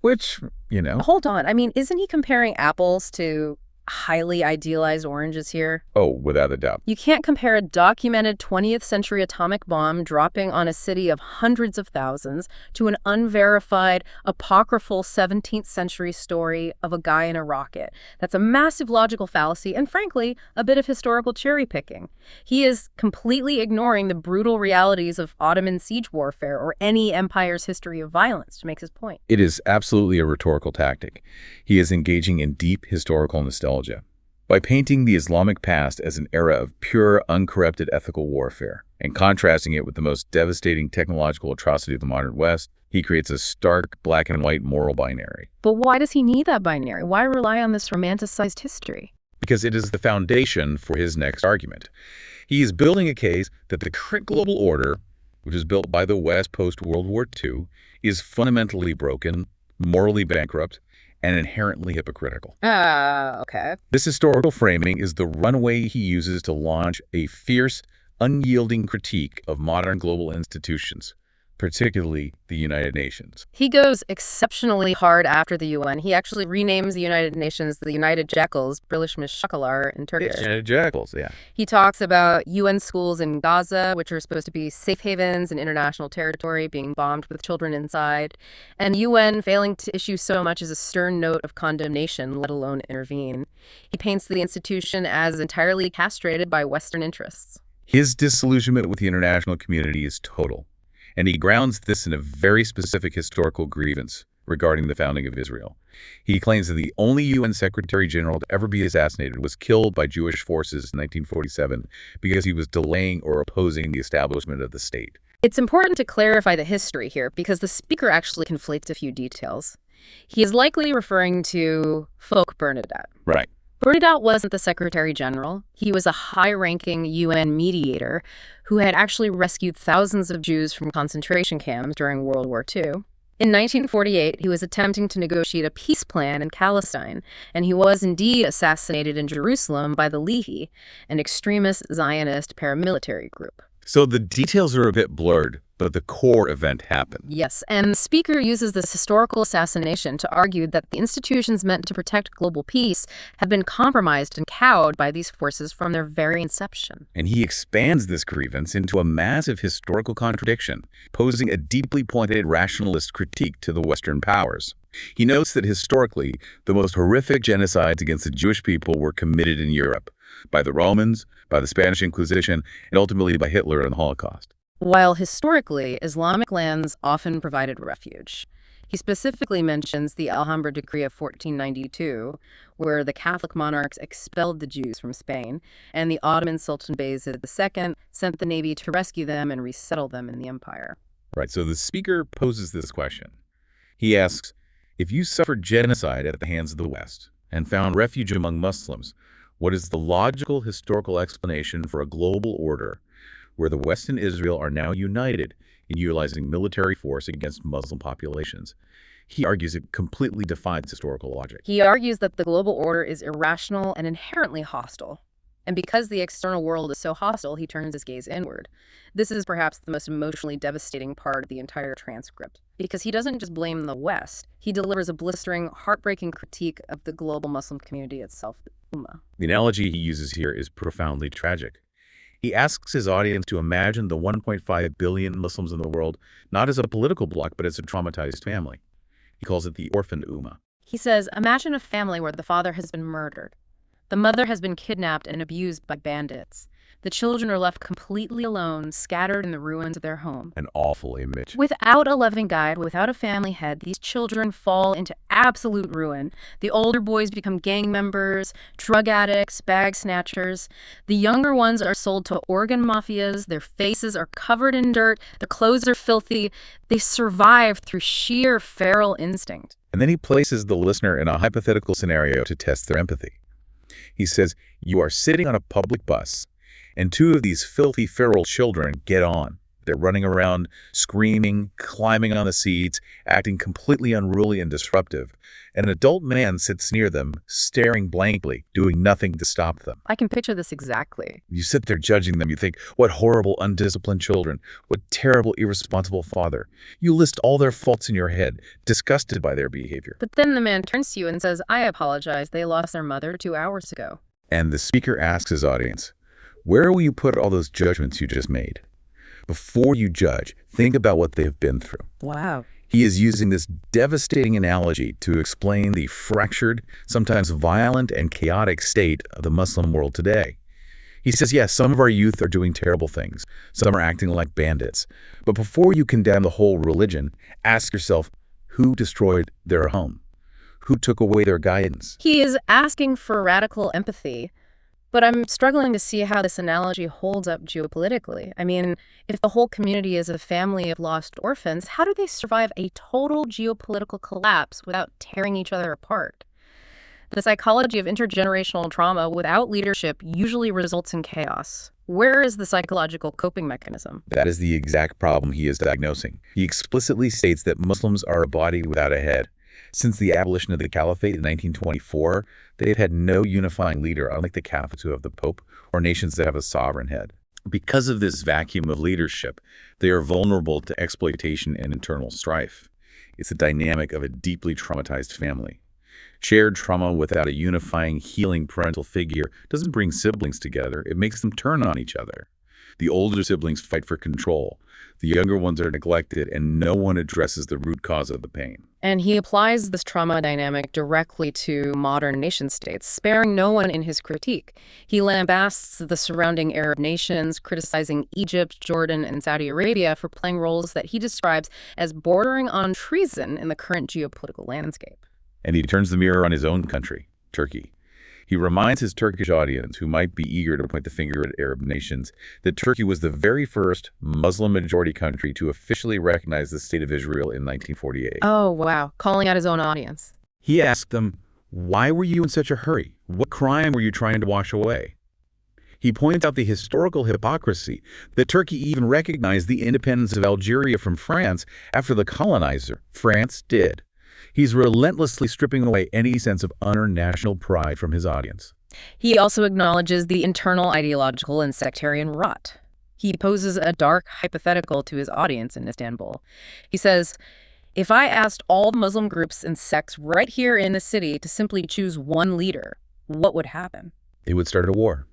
Which, you know. Hold on. I mean, isn't he comparing apples to highly idealized oranges here? Oh, without a doubt. You can't compare a documented 20th century atomic bomb dropping on a city of hundreds of thousands to an unverified, apocryphal 17th century story of a guy in a rocket. That's a massive logical fallacy and, frankly, a bit of historical cherry picking. He is completely ignoring the brutal realities of Ottoman siege warfare or any empire's history of violence to make his point. It is absolutely a rhetorical tactic. He is engaging in deep historical nostalgia. By painting the Islamic past as an era of pure, uncorrupted ethical warfare and contrasting it with the most devastating technological atrocity of the modern West, he creates a stark black and white moral binary. But why does he need that binary? Why rely on this romanticized history? Because it is the foundation for his next argument. He is building a case that the current global order, which is built by the West post-World War II, is fundamentally broken, morally bankrupt, and inherently hypocritical. Okay. This historical framing is the runway he uses to launch a fierce, unyielding critique of modern global institutions, particularly the United Nations. He goes exceptionally hard after the UN. He actually renames the United Nations the United Jackals, Birleşmiş Şakalar in Turkish. United Jackals, yeah. He talks about UN schools in Gaza, which are supposed to be safe havens in international territory, being bombed with children inside, and the UN failing to issue so much as a stern note of condemnation, let alone intervene. He paints the institution as entirely castrated by Western interests. His disillusionment with the international community is total, and he grounds this in a very specific historical grievance regarding the founding of Israel. He claims that the only UN Secretary General to ever be assassinated was killed by Jewish forces in 1947 because he was delaying or opposing the establishment of the state. It's important to clarify the history here because the speaker actually conflates a few details. He is likely referring to Folk Bernadette. Right. Bernadette wasn't the Secretary General. He was a high-ranking UN mediator who had actually rescued thousands of Jews from concentration camps during World War II. In 1948, he was attempting to negotiate a peace plan in Palestine, and he was indeed assassinated in Jerusalem by the Lehi, an extremist Zionist paramilitary group. So the details are a bit blurred, but the core event happened. Yes, and the speaker uses this historical assassination to argue that the institutions meant to protect global peace have been compromised and cowed by these forces from their very inception. And he expands this grievance into a massive historical contradiction, posing a deeply pointed rationalist critique to the Western powers. He notes that historically, the most horrific genocides against the Jewish people were committed in Europe, by the Romans, by the Spanish Inquisition, and ultimately by Hitler and the Holocaust. While historically, Islamic lands often provided refuge. He specifically mentions the Alhambra Decree of 1492, where the Catholic monarchs expelled the Jews from Spain, and the Ottoman Sultan Bayezid II sent the navy to rescue them and resettle them in the empire. Right, so the speaker poses this question. He asks, if you suffered genocide at the hands of the West and found refuge among Muslims, what is the logical historical explanation for a global order where the West and Israel are now united in utilizing military force against Muslim populations? He argues it completely defies historical logic. He argues that the global order is irrational and inherently hostile. And because the external world is so hostile, he turns his gaze inward. This is perhaps the most emotionally devastating part of the entire transcript, because he doesn't just blame the West. He delivers a blistering, heartbreaking critique of the global Muslim community itself, the Ummah. The analogy he uses here is profoundly tragic. He asks his audience to imagine the 1.5 billion Muslims in the world not as a political bloc, but as a traumatized family. He calls it the orphaned Ummah. He says, imagine a family where the father has been murdered. The mother has been kidnapped and abused by bandits. The children are left completely alone, scattered in the ruins of their home. An awful image. Without a loving guide, without a family head, these children fall into absolute ruin. The older boys become gang members, drug addicts, bag snatchers. The younger ones are sold to organ mafias. Their faces are covered in dirt. Their clothes are filthy. They survive through sheer feral instinct. And then he places the listener in a hypothetical scenario to test their empathy. He says, you are sitting on a public bus, and two of these filthy feral children get on. They're running around, screaming, climbing on the seats, acting completely unruly and disruptive. An adult man sits near them, staring blankly, doing nothing to stop them. I can picture this exactly. You sit there judging them. You think, what horrible, undisciplined children. What terrible, irresponsible father. You list all their faults in your head, disgusted by their behavior. But then the man turns to you and says, I apologize. They lost their mother 2 hours ago. And the speaker asks his audience, where will you put all those judgments you just made? Before you judge, think about what they've been through. Wow. He is using this devastating analogy to explain the fractured, sometimes violent and chaotic state of the Muslim world today. He says, yes, some of our youth are doing terrible things. Some are acting like bandits. But before you condemn the whole religion, ask yourself, who destroyed their home? Who took away their guidance? He is asking for radical empathy. But I'm struggling to see how this analogy holds up geopolitically. I mean, if the whole community is a family of lost orphans, how do they survive a total geopolitical collapse without tearing each other apart? The psychology of intergenerational trauma without leadership usually results in chaos. Where is the psychological coping mechanism? That is the exact problem he is diagnosing. He explicitly states that Muslims are a body without a head. Since the abolition of the Caliphate in 1924, they've had no unifying leader, unlike the Catholics who have the Pope or nations that have a sovereign head. Because of this vacuum of leadership, they are vulnerable to exploitation and internal strife. It's the dynamic of a deeply traumatized family. Shared trauma without a unifying, healing parental figure doesn't bring siblings together. It makes them turn on each other. The older siblings fight for control. The younger ones are neglected, and no one addresses the root cause of the pain. And he applies this trauma dynamic directly to modern nation-states, sparing no one in his critique. He lambasts the surrounding Arab nations, criticizing Egypt, Jordan, and Saudi Arabia for playing roles that he describes as bordering on treason in the current geopolitical landscape. And he turns the mirror on his own country, Turkey. He reminds his Turkish audience, who might be eager to point the finger at Arab nations, that Turkey was the very first Muslim-majority country to officially recognize the State of Israel in 1948. Oh, wow. Calling out his own audience. He asked them, "Why were you in such a hurry? What crime were you trying to wash away?" He points out the historical hypocrisy that Turkey even recognized the independence of Algeria from France after the colonizer, France, did. He's relentlessly stripping away any sense of unearned national pride from his audience. He also acknowledges the internal ideological and sectarian rot. He poses a dark hypothetical to his audience in Istanbul. He says, if I asked all the Muslim groups and sects right here in the city to simply choose one leader, what would happen? It would start a war.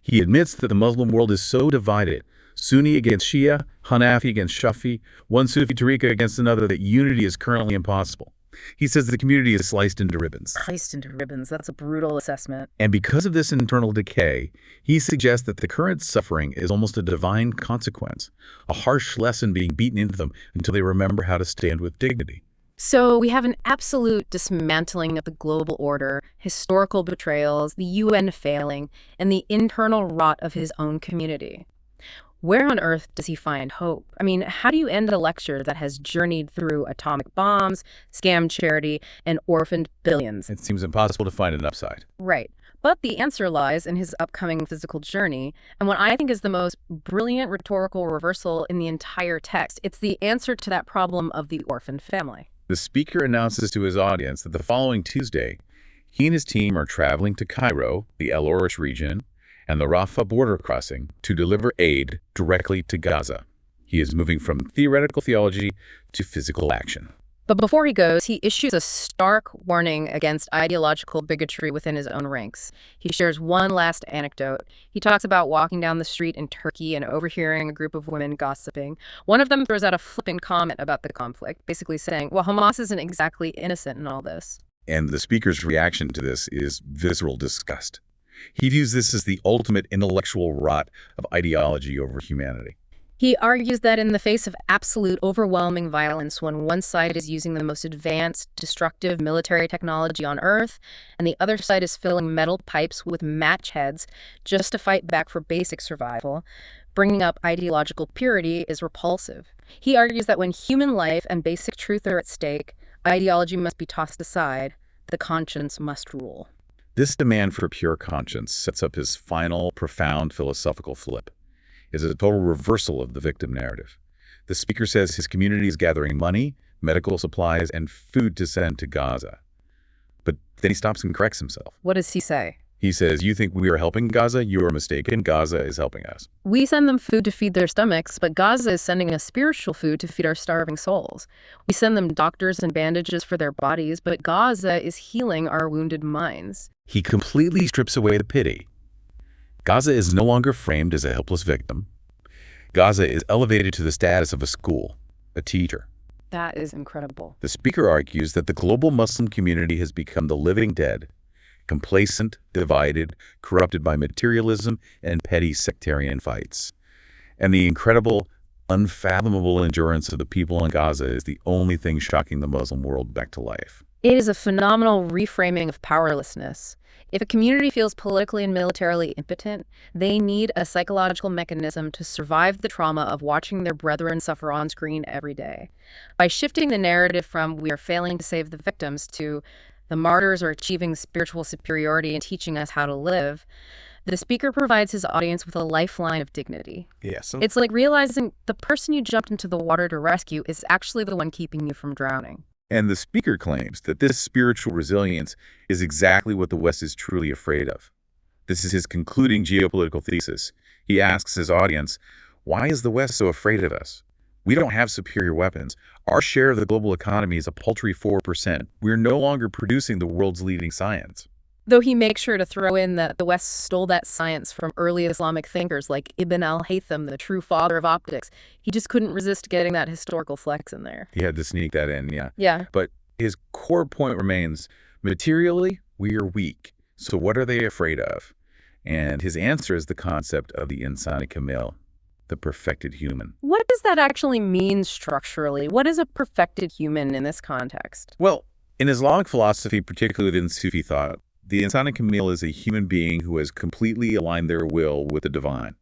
He admits that the Muslim world is so divided, Sunni against Shia, Hanafi against Shafi, one Sufi tariqa against another, that unity is currently impossible. He says the community is sliced into ribbons. Sliced into ribbons. That's a brutal assessment. And because of this internal decay, he suggests that the current suffering is almost a divine consequence, a harsh lesson being beaten into them until they remember how to stand with dignity. So we have an absolute dismantling of the global order, historical betrayals, the UN failing, and the internal rot of his own community. Where on earth does he find hope? I mean, how do you end a lecture that has journeyed through atomic bombs, scammed charity, and orphaned billions? It seems impossible to find an upside. Right. But the answer lies in his upcoming physical journey, and what I think is the most brilliant rhetorical reversal in the entire text. It's the answer to that problem of the orphaned family. The speaker announces to his audience that the following Tuesday, he and his team are traveling to Cairo, the El Orish region, and the Rafah border crossing to deliver aid directly to Gaza. He is moving from theoretical theology to physical action. But before he goes, he issues a stark warning against ideological bigotry within his own ranks. He shares one last anecdote. He talks about walking down the street in Turkey and overhearing a group of women gossiping. One of them throws out a flippant comment about the conflict, basically saying, well, Hamas isn't exactly innocent in all this. And the speaker's reaction to this is visceral disgust. He views this as the ultimate intellectual rot of ideology over humanity. He argues that in the face of absolute overwhelming violence, when one side is using the most advanced, destructive military technology on Earth, and the other side is filling metal pipes with match heads just to fight back for basic survival, bringing up ideological purity is repulsive. He argues that when human life and basic truth are at stake, ideology must be tossed aside, the conscience must rule. This demand for pure conscience sets up his final, profound philosophical flip. It's a total reversal of the victim narrative. The speaker says his community is gathering money, medical supplies, and food to send to Gaza. But then he stops and corrects himself. What does he say? He says, you think we are helping Gaza? You are mistaken. Gaza is helping us. We send them food to feed their stomachs, but Gaza is sending us spiritual food to feed our starving souls. We send them doctors and bandages for their bodies, but Gaza is healing our wounded minds. He completely strips away the pity. Gaza is no longer framed as a helpless victim. Gaza is elevated to the status of a school, a teacher. That is incredible. The speaker argues that the global Muslim community has become the living dead, complacent, divided, corrupted by materialism and petty sectarian fights. And the incredible, unfathomable endurance of the people in Gaza is the only thing shocking the Muslim world back to life. It is a phenomenal reframing of powerlessness. If a community feels politically and militarily impotent, they need a psychological mechanism to survive the trauma of watching their brethren suffer on screen every day. By shifting the narrative from "we are failing to save the victims" to "the martyrs are achieving spiritual superiority and teaching us how to live," the speaker provides his audience with a lifeline of dignity. Yes. It's like realizing the person you jumped into the water to rescue is actually the one keeping you from drowning. And the speaker claims that this spiritual resilience is exactly what the West is truly afraid of. This is his concluding geopolitical thesis. He asks his audience, why is the West so afraid of us? We don't have superior weapons. Our share of the global economy is a paltry 4%. We're no longer producing the world's leading science. Though he makes sure to throw in that the West stole that science from early Islamic thinkers like Ibn al-Haytham, the true father of optics. He just couldn't resist getting that historical flex in there. He had to sneak that in, yeah. Yeah. But his core point remains, materially, we are weak. So what are they afraid of? And his answer is the concept of the insani kamil, the perfected human. What does that actually mean structurally? What is a perfected human in this context? Well, in Islamic philosophy, particularly within Sufi thought, the insani kamil is a human being who has completely aligned their will with the divine.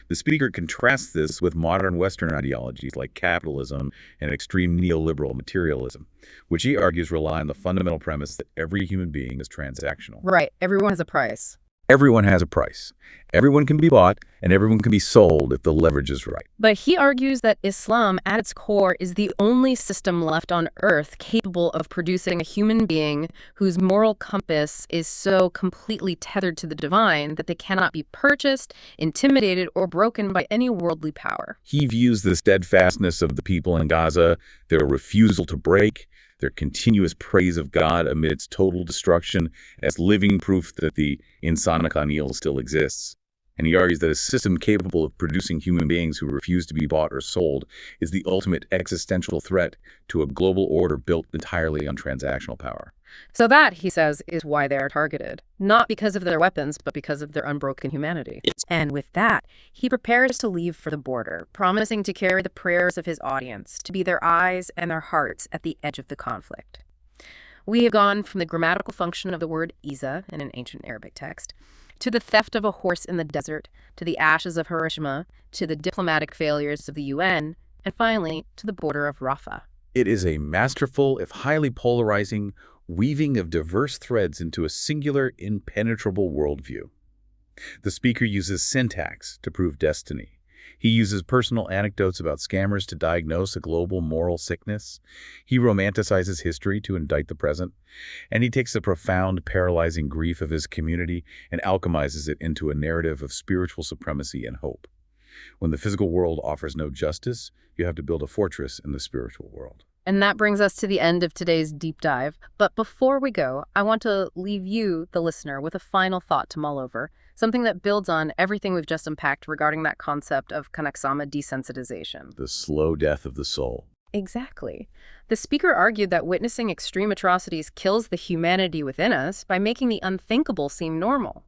The speaker contrasts this with modern Western ideologies like capitalism and extreme neoliberal materialism, which he argues rely on the fundamental premise that every human being is transactional. Right. Everyone has a price. Everyone has a price. Everyone can be bought, and everyone can be sold if the leverage is right. But he argues that Islam, at its core, is the only system left on Earth capable of producing a human being whose moral compass is so completely tethered to the divine that they cannot be purchased, intimidated, or broken by any worldly power. He views the steadfastness of the people in Gaza, their refusal to break, their continuous praise of God amidst total destruction as living proof that the insani kamil still exists. And he argues that a system capable of producing human beings who refuse to be bought or sold is the ultimate existential threat to a global order built entirely on transactional power. So that, he says, is why they are targeted. Not because of their weapons, but because of their unbroken humanity. And with that, he prepares to leave for the border, promising to carry the prayers of his audience, to be their eyes and their hearts at the edge of the conflict. We have gone from the grammatical function of the word Iza in an ancient Arabic text, to the theft of a horse in the desert, to the ashes of Hiroshima, to the diplomatic failures of the UN, and finally, to the border of Rafah. It is a masterful, if highly polarizing, weaving of diverse threads into a singular, impenetrable worldview. The speaker uses syntax to prove destiny. He uses personal anecdotes about scammers to diagnose a global moral sickness. He romanticizes history to indict the present. And he takes the profound, paralyzing grief of his community and alchemizes it into a narrative of spiritual supremacy and hope. When the physical world offers no justice, you have to build a fortress in the spiritual world. And that brings us to the end of today's deep dive. But before we go, I want to leave you, the listener, with a final thought to mull over, something that builds on everything we've just unpacked regarding that concept of kanaksama desensitization. The slow death of the soul. Exactly. The speaker argued that witnessing extreme atrocities kills the humanity within us by making the unthinkable seem normal.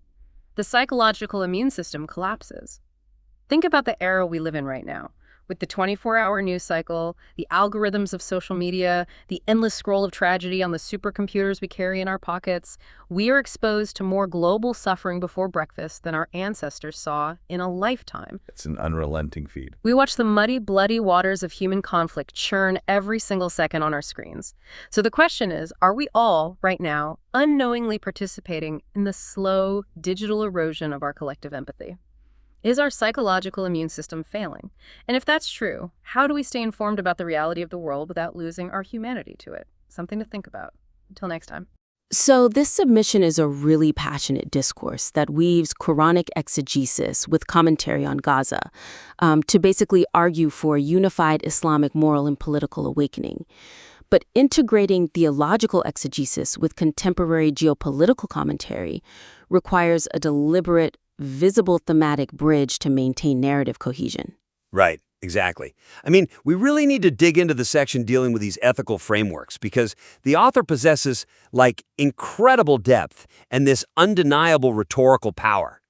The psychological immune system collapses. Think about the era we live in right now. With the 24-hour news cycle, the algorithms of social media, the endless scroll of tragedy on the supercomputers we carry in our pockets, we are exposed to more global suffering before breakfast than our ancestors saw in a lifetime. It's an unrelenting feed. We watch the muddy, bloody waters of human conflict churn every single second on our screens. So the question is, are we all, right now, unknowingly participating in the slow, digital erosion of our collective empathy? Is our psychological immune system failing? And if that's true, how do we stay informed about the reality of the world without losing our humanity to it? Something to think about. Until next time. So this submission is a really passionate discourse that weaves Quranic exegesis with commentary on Gaza to basically argue for a unified Islamic moral and political awakening. But integrating theological exegesis with contemporary geopolitical commentary requires a deliberate, visible thematic bridge to maintain narrative cohesion. Right, exactly. I mean, we really need to dig into the section dealing with these ethical frameworks because the author possesses, incredible depth and this undeniable rhetorical power.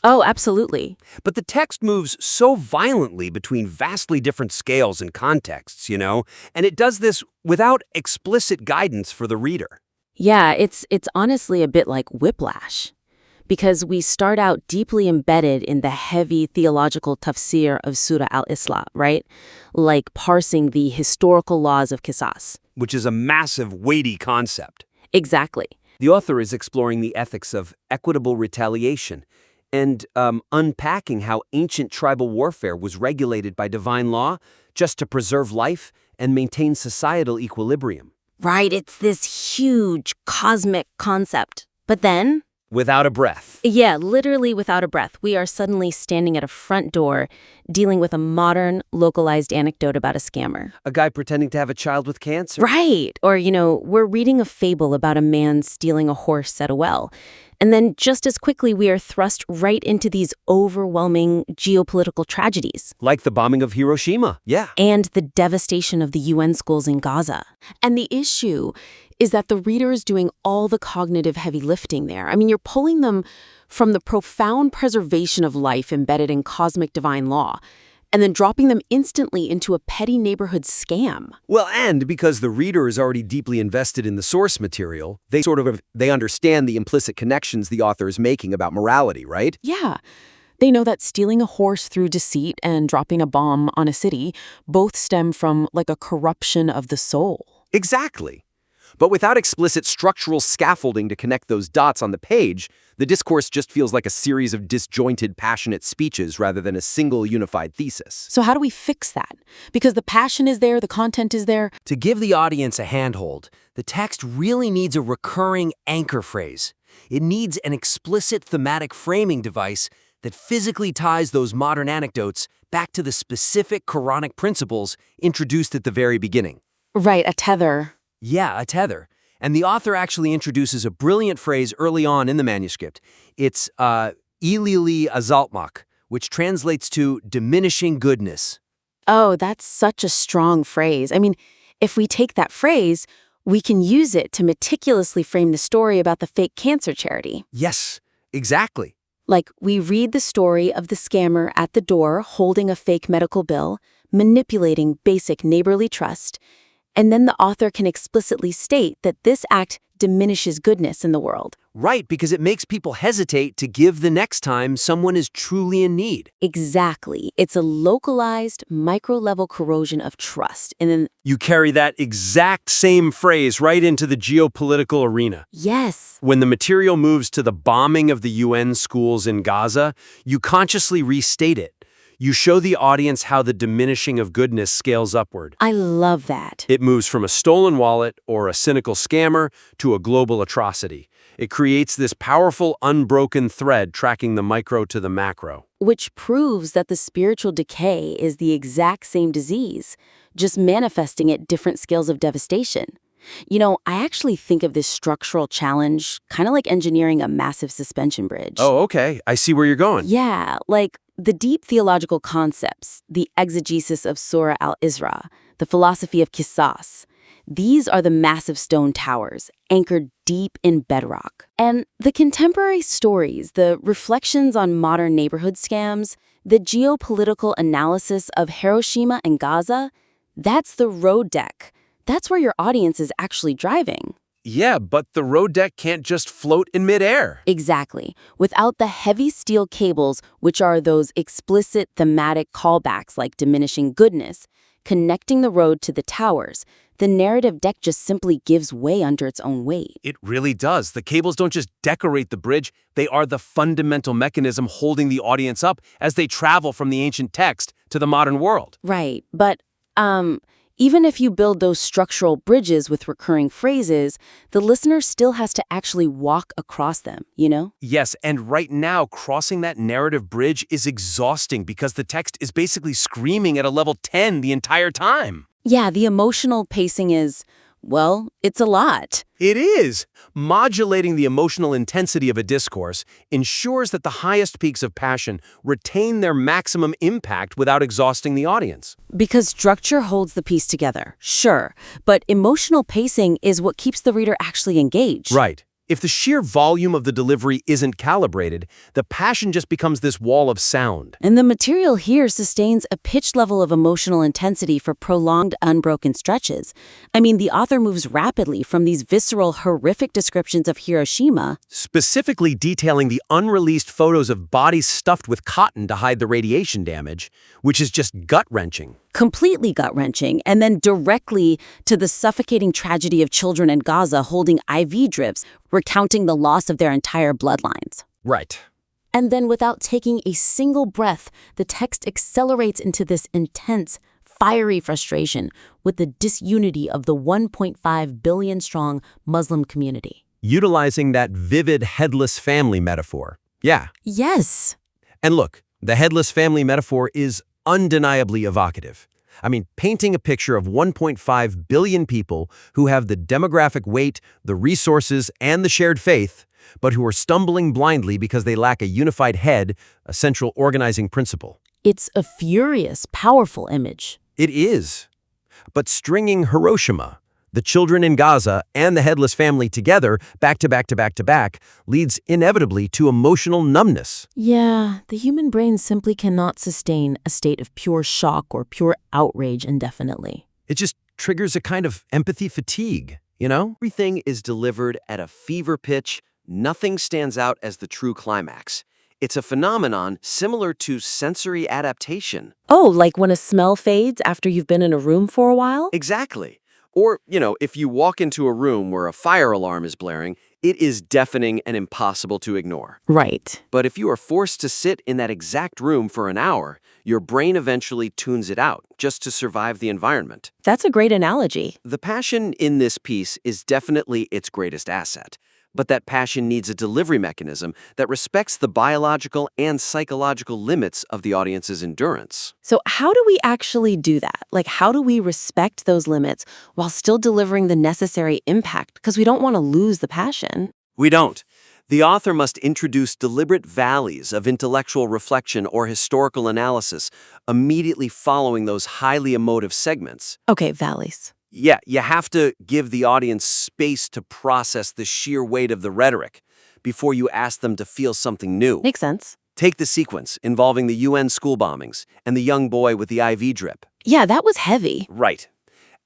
Oh, absolutely. But the text moves so violently between vastly different scales and contexts, and it does this without explicit guidance for the reader. Yeah, it's honestly a bit like whiplash. Because we start out deeply embedded in the heavy theological tafsir of Surah al-Isra, right? Like parsing the historical laws of qisas. Which is a massive, weighty concept. Exactly. The author is exploring the ethics of equitable retaliation and unpacking how ancient tribal warfare was regulated by divine law just to preserve life and maintain societal equilibrium. Right, it's this huge cosmic concept. But then, Without a breath. yeah, literally without a breath, we are suddenly standing at a front door dealing with a modern, localized anecdote about a scammer. A guy pretending to have a child with cancer. Right. Or, we're reading a fable about a man stealing a horse at a well. And then just as quickly, we are thrust right into these overwhelming geopolitical tragedies. Like the bombing of Hiroshima. Yeah. And the devastation of the UN schools in Gaza. And the issue is that the reader is doing all the cognitive heavy lifting there. I mean, you're pulling them from the profound preservation of life embedded in cosmic divine law, and then dropping them instantly into a petty neighborhood scam. Well, and because the reader is already deeply invested in the source material, they understand the implicit connections the author is making about morality, right? Yeah. They know that stealing a horse through deceit and dropping a bomb on a city both stem from, like, a corruption of the soul. Exactly. But without explicit structural scaffolding to connect those dots on the page, the discourse just feels like a series of disjointed, passionate speeches rather than a single unified thesis. So how do we fix that? Because the passion is there, the content is there. To give the audience a handhold, the text really needs a recurring anchor phrase. It needs an explicit thematic framing device that physically ties those modern anecdotes back to the specific Quranic principles introduced at the very beginning. Right, a tether. Yeah, a tether. And the author actually introduces a brilliant phrase early on in the manuscript. It's ilili azaltmak, which translates to diminishing goodness. Oh, that's such a strong phrase. I mean, if we take that phrase, we can use it to meticulously frame the story about the fake cancer charity. Yes, exactly. Like, we read the story of the scammer at the door holding a fake medical bill, manipulating basic neighborly trust, and then the author can explicitly state that this act diminishes goodness in the world. Right, because it makes people hesitate to give the next time someone is truly in need. Exactly. It's a localized, micro-level corrosion of trust. And then, You carry that exact same phrase right into the geopolitical arena. yes, When the material moves to the bombing of the UN schools in Gaza, you consciously restate it. You show the audience how the diminishing of goodness scales upward. I love that. It moves from a stolen wallet or a cynical scammer to a global atrocity. It creates this powerful, unbroken thread tracking the micro to the macro. Which proves that the spiritual decay is the exact same disease, just manifesting at different scales of devastation. I actually think of this structural challenge kind of like engineering a massive suspension bridge. Oh, okay. I see where you're going. Yeah, like the deep theological concepts, the exegesis of Surah al-Isra, the philosophy of Qisas. These are the massive stone towers, anchored deep in bedrock. And the contemporary stories, the reflections on modern neighborhood scams, the geopolitical analysis of Hiroshima and Gaza, that's the road deck. That's where your audience is actually driving. Yeah, but the road deck can't just float in midair. Exactly. Without the heavy steel cables, which are those explicit thematic callbacks like diminishing goodness, connecting the road to the towers, the narrative deck just simply gives way under its own weight. It really does. The cables don't just decorate the bridge, they are the fundamental mechanism holding the audience up as they travel from the ancient text to the modern world. Right. But, even if you build those structural bridges with recurring phrases, the listener still has to actually walk across them, Yes, and right now, crossing that narrative bridge is exhausting because the text is basically screaming at a level 10 the entire time. Yeah, the emotional pacing is, well, it's a lot. It is. Modulating the emotional intensity of a discourse ensures that the highest peaks of passion retain their maximum impact without exhausting the audience. Because structure holds the piece together, sure, but emotional pacing is what keeps the reader actually engaged. Right. If the sheer volume of the delivery isn't calibrated, the passion just becomes this wall of sound. And the material here sustains a pitch level of emotional intensity for prolonged, unbroken stretches. I mean, the author moves rapidly from these visceral, horrific descriptions of Hiroshima, Specifically detailing the unreleased photos of bodies stuffed with cotton to hide the radiation damage, which is just gut-wrenching. completely gut-wrenching, and then directly to the suffocating tragedy of children in Gaza holding IV drips, recounting the loss of their entire bloodlines. Right. And then without taking a single breath, the text accelerates into this intense, fiery frustration with the disunity of the 1.5 billion strong Muslim community. Utilizing that vivid headless family metaphor. Yeah. Yes. And look, the headless family metaphor is undeniably evocative. I mean, painting a picture of 1.5 billion people who have the demographic weight, the resources, and the shared faith, but who are stumbling blindly because they lack a unified head, a central organizing principle. It's a furious, powerful image. It is. But stringing Hiroshima, the children in Gaza, and the headless family together, back to back to back to back, leads inevitably to emotional numbness. Yeah, the human brain simply cannot sustain a state of pure shock or pure outrage indefinitely. It just triggers a kind of empathy fatigue, you know? Everything is delivered at a fever pitch. Nothing stands out as the true climax. It's a phenomenon similar to sensory adaptation. Oh, like when a smell fades after you've been in a room for a while? Exactly. Or, if you walk into a room where a fire alarm is blaring, it is deafening and impossible to ignore. Right. But if you are forced to sit in that exact room for an hour, your brain eventually tunes it out just to survive the environment. That's a great analogy. The passion in this piece is definitely its greatest asset. But that passion needs a delivery mechanism that respects the biological and psychological limits of the audience's endurance. So how do we actually do that? Like, how do we respect those limits while still delivering the necessary impact? Because we don't want to lose the passion. We don't. The author must introduce deliberate valleys of intellectual reflection or historical analysis immediately following those highly emotive segments. Okay, valleys. Yeah, you have to give the audience space to process the sheer weight of the rhetoric before you ask them to feel something new. Makes sense. Take the sequence involving the UN school bombings and the young boy with the IV drip. Yeah, that was heavy. Right.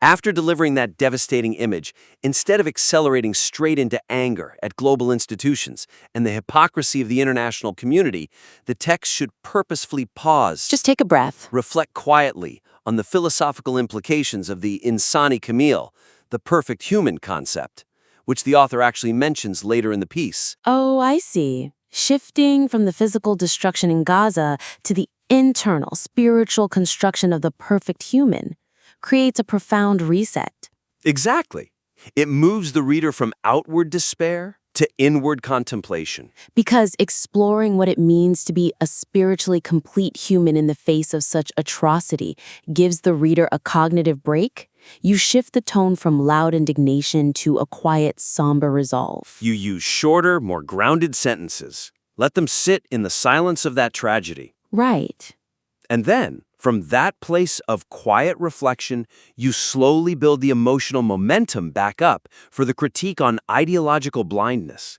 After delivering that devastating image, instead of accelerating straight into anger at global institutions and the hypocrisy of the international community, the text should purposefully pause. Just take a breath. Reflect quietly on the philosophical implications of the insani kamil, the perfect human concept, which the author actually mentions later in the piece. Oh, I see. Shifting from the physical destruction in Gaza to the internal, spiritual construction of the perfect human creates a profound reset. Exactly. It moves the reader from outward despair to inward contemplation. Because exploring what it means to be a spiritually complete human in the face of such atrocity gives the reader a cognitive break, you shift the tone from loud indignation to a quiet, somber resolve. You use shorter, more grounded sentences. Let them sit in the silence of that tragedy. Right. And then, from that place of quiet reflection, you slowly build the emotional momentum back up for the critique on ideological blindness.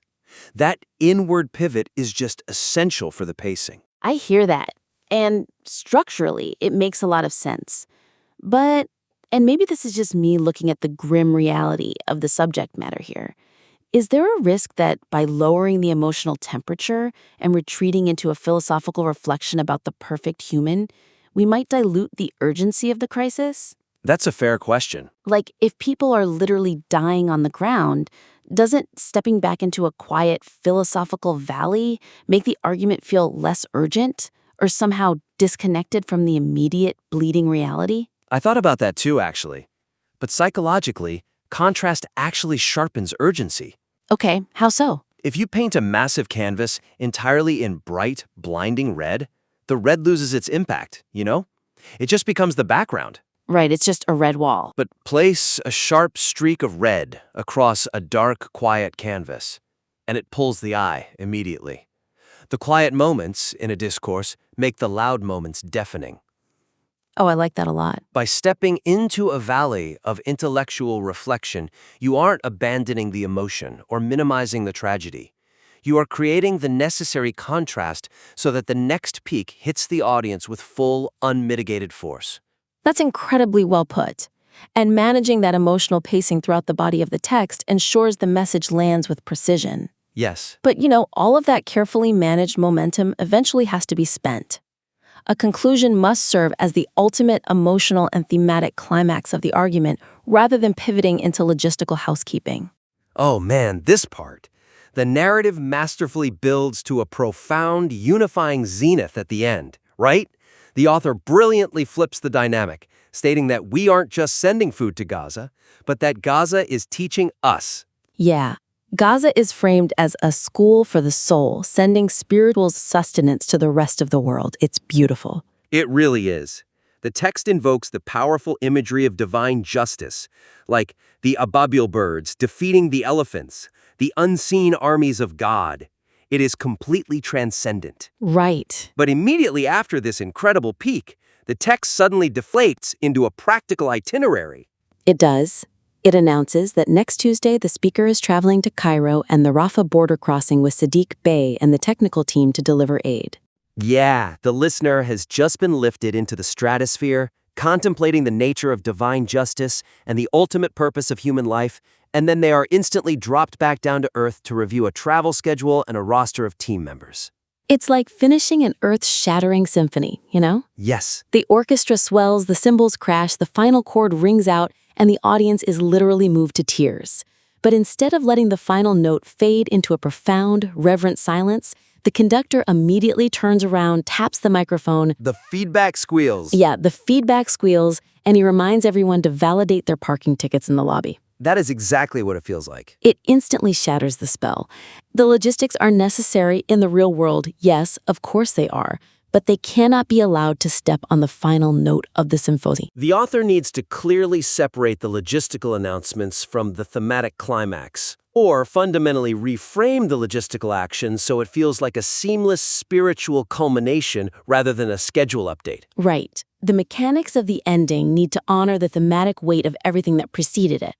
That inward pivot is just essential for the pacing. I hear that. And structurally, it makes a lot of sense. But, and maybe this is just me looking at the grim reality of the subject matter here, is there a risk that by lowering the emotional temperature and retreating into a philosophical reflection about the perfect human, we might dilute the urgency of the crisis? That's a fair question. Like, if people are literally dying on the ground, doesn't stepping back into a quiet philosophical valley make the argument feel less urgent or somehow disconnected from the immediate bleeding reality? I thought about that too, actually. But psychologically, contrast actually sharpens urgency. Okay, how so? If you paint a massive canvas entirely in bright, blinding red, the red loses its impact, you know? It just becomes the background. Right, it's just a red wall. But place a sharp streak of red across a dark, quiet canvas, and it pulls the eye immediately. The quiet moments in a discourse make the loud moments deafening. Oh, I like that a lot. By stepping into a valley of intellectual reflection, you aren't abandoning the emotion or minimizing the tragedy. You are creating the necessary contrast so that the next peak hits the audience with full, unmitigated force. That's incredibly well put. And managing that emotional pacing throughout the body of the text ensures the message lands with precision. Yes. But, all of that carefully managed momentum eventually has to be spent. A conclusion must serve as the ultimate emotional and thematic climax of the argument rather than pivoting into logistical housekeeping. Oh man, this part. The narrative masterfully builds to a profound, unifying zenith at the end, right? The author brilliantly flips the dynamic, stating that we aren't just sending food to Gaza, but that Gaza is teaching us. Yeah. Gaza is framed as a school for the soul, sending spiritual sustenance to the rest of the world. It's beautiful. It really is. The text invokes the powerful imagery of divine justice, like the ababil birds defeating the elephants, the unseen armies of God. It is completely transcendent. Right. But immediately after this incredible peak, the text suddenly deflates into a practical itinerary. It does. It announces that next Tuesday the speaker is traveling to Cairo and the Rafah border crossing with Sadiq Bey and the technical team to deliver aid. Yeah, the listener has just been lifted into the stratosphere, contemplating the nature of divine justice and the ultimate purpose of human life, and then they are instantly dropped back down to Earth to review a travel schedule and a roster of team members. It's like finishing an earth-shattering symphony, you know? Yes. The orchestra swells, the cymbals crash, the final chord rings out, and the audience is literally moved to tears. But instead of letting the final note fade into a profound, reverent silence, the conductor immediately turns around, taps the microphone. The feedback squeals. Yeah, the feedback squeals, and he reminds everyone to validate their parking tickets in the lobby. That is exactly what it feels like. It instantly shatters the spell. The logistics are necessary in the real world, yes, of course they are, but they cannot be allowed to step on the final note of the symphony. The author needs to clearly separate the logistical announcements from the thematic climax, or fundamentally reframe the logistical action so it feels like a seamless spiritual culmination rather than a schedule update. Right. The mechanics of the ending need to honor the thematic weight of everything that preceded it.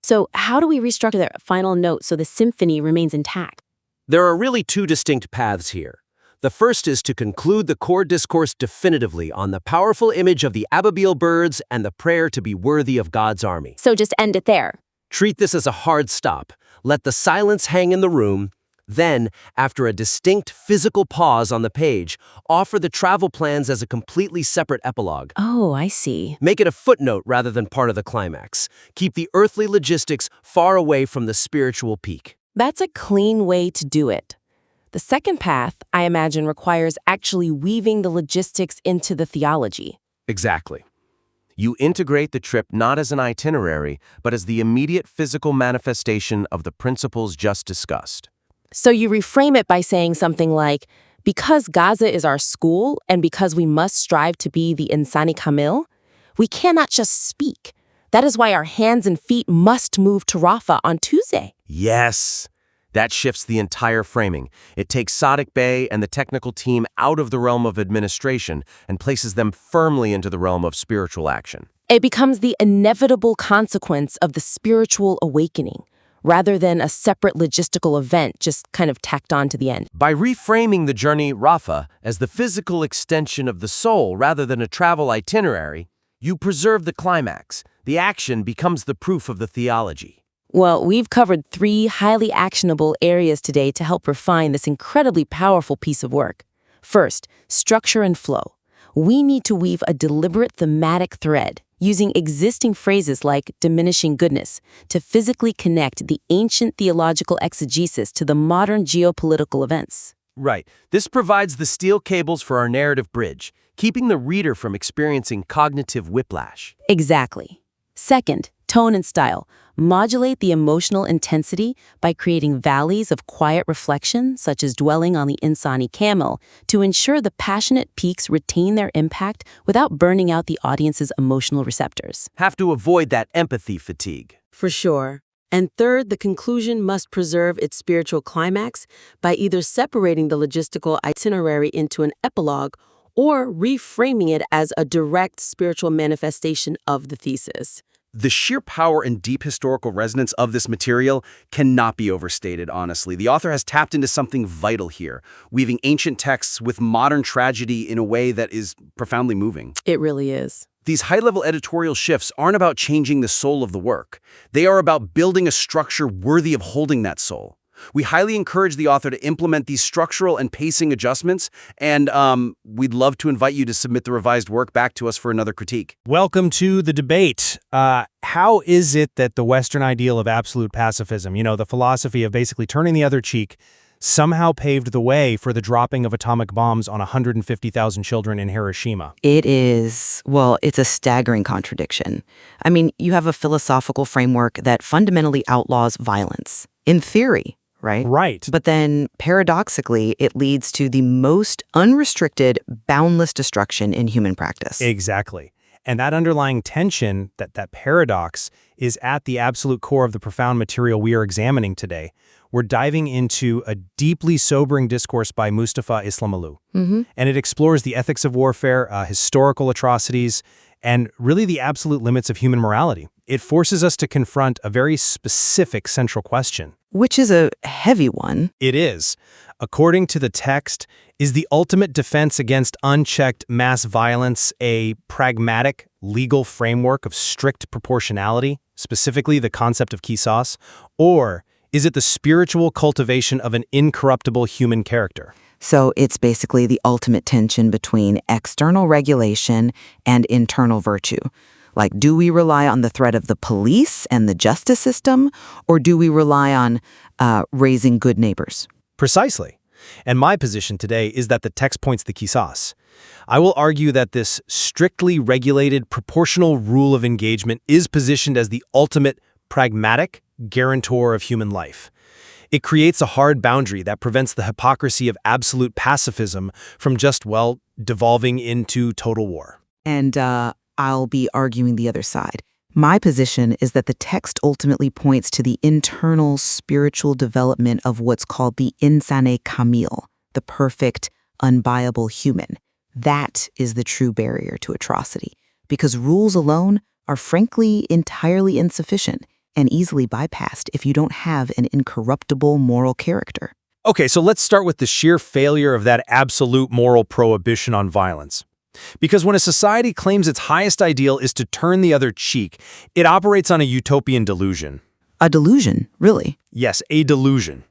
So how do we restructure that final note so the symphony remains intact? There are really two distinct paths here. The first is to conclude the core discourse definitively on the powerful image of the ababil birds and the prayer to be worthy of God's army. So just end it there. Treat this as a hard stop. Let the silence hang in the room. Then, after a distinct physical pause on the page, offer the travel plans as a completely separate epilogue. Oh, I see. Make it a footnote rather than part of the climax. Keep the earthly logistics far away from the spiritual peak. That's a clean way to do it. The second path, I imagine, requires actually weaving the logistics into the theology. Exactly. You integrate the trip not as an itinerary, but as the immediate physical manifestation of the principles just discussed. So you reframe it by saying something like, because Gaza is our school and because we must strive to be the Insani Kamil, we cannot just speak. That is why our hands and feet must move to Rafah on Tuesday. Yes. That shifts the entire framing. It takes Sadiq Bey and the technical team out of the realm of administration and places them firmly into the realm of spiritual action. It becomes the inevitable consequence of the spiritual awakening, rather than a separate logistical event just kind of tacked on to the end. By reframing the journey Rafah as the physical extension of the soul rather than a travel itinerary, you preserve the climax. The action becomes the proof of the theology. Well, we've covered 3 highly actionable areas today to help refine this incredibly powerful piece of work. First, structure and flow. We need to weave a deliberate thematic thread, using existing phrases like diminishing goodness to physically connect the ancient theological exegesis to the modern geopolitical events. Right. This provides the steel cables for our narrative bridge, keeping the reader from experiencing cognitive whiplash. Exactly. Second, tone and style. Modulate the emotional intensity by creating valleys of quiet reflection, such as dwelling on the Insani Kamil, to ensure the passionate peaks retain their impact without burning out the audience's emotional receptors. Have to avoid that empathy fatigue. For sure. And third, the conclusion must preserve its spiritual climax by either separating the logistical itinerary into an epilogue or reframing it as a direct spiritual manifestation of the thesis. The sheer power and deep historical resonance of this material cannot be overstated, honestly. The author has tapped into something vital here, weaving ancient texts with modern tragedy in a way that is profoundly moving. It really is. These high-level editorial shifts aren't about changing the soul of the work. They are about building a structure worthy of holding that soul. We highly encourage the author to implement these structural and pacing adjustments, and we'd love to invite you to submit the revised work back to us for another critique. Welcome to the debate. How is it that the Western ideal of absolute pacifism, the philosophy of basically turning the other cheek, somehow paved the way for the dropping of atomic bombs on 150,000 children in Hiroshima. It's a staggering contradiction. I mean, you have a philosophical framework that fundamentally outlaws violence, in theory, right? Right. But then, paradoxically, it leads to the most unrestricted, boundless destruction in human practice. Exactly. And that underlying tension, that paradox, is at the absolute core of the profound material we are examining today. We're diving into a deeply sobering discourse by Mustafa İslamoğlu. And it explores the ethics of warfare, historical atrocities, and really the absolute limits of human morality. It forces us to confront a very specific central question. Which is a heavy one. It is. According to the text, is the ultimate defense against unchecked mass violence a pragmatic, legal framework of strict proportionality, specifically the concept of qisas, or is it the spiritual cultivation of an incorruptible human character? So it's basically the ultimate tension between external regulation and internal virtue. Like, do we rely on the threat of the police and the justice system, or do we rely on raising good neighbors? Precisely. And my position today is that the text points the qisas. I will argue that this strictly regulated, proportional rule of engagement is positioned as the ultimate pragmatic guarantor of human life. It creates a hard boundary that prevents the hypocrisy of absolute pacifism from just, devolving into total war. And I'll be arguing the other side. My position is that the text ultimately points to the internal spiritual development of what's called the insane kamil, the perfect, unbuyable human. That is the true barrier to atrocity, because rules alone are frankly entirely insufficient and easily bypassed if you don't have an incorruptible moral character. Okay, so let's start with the sheer failure of that absolute moral prohibition on violence. Because when a society claims its highest ideal is to turn the other cheek, it operates on a utopian delusion. A delusion, really? Yes, a delusion.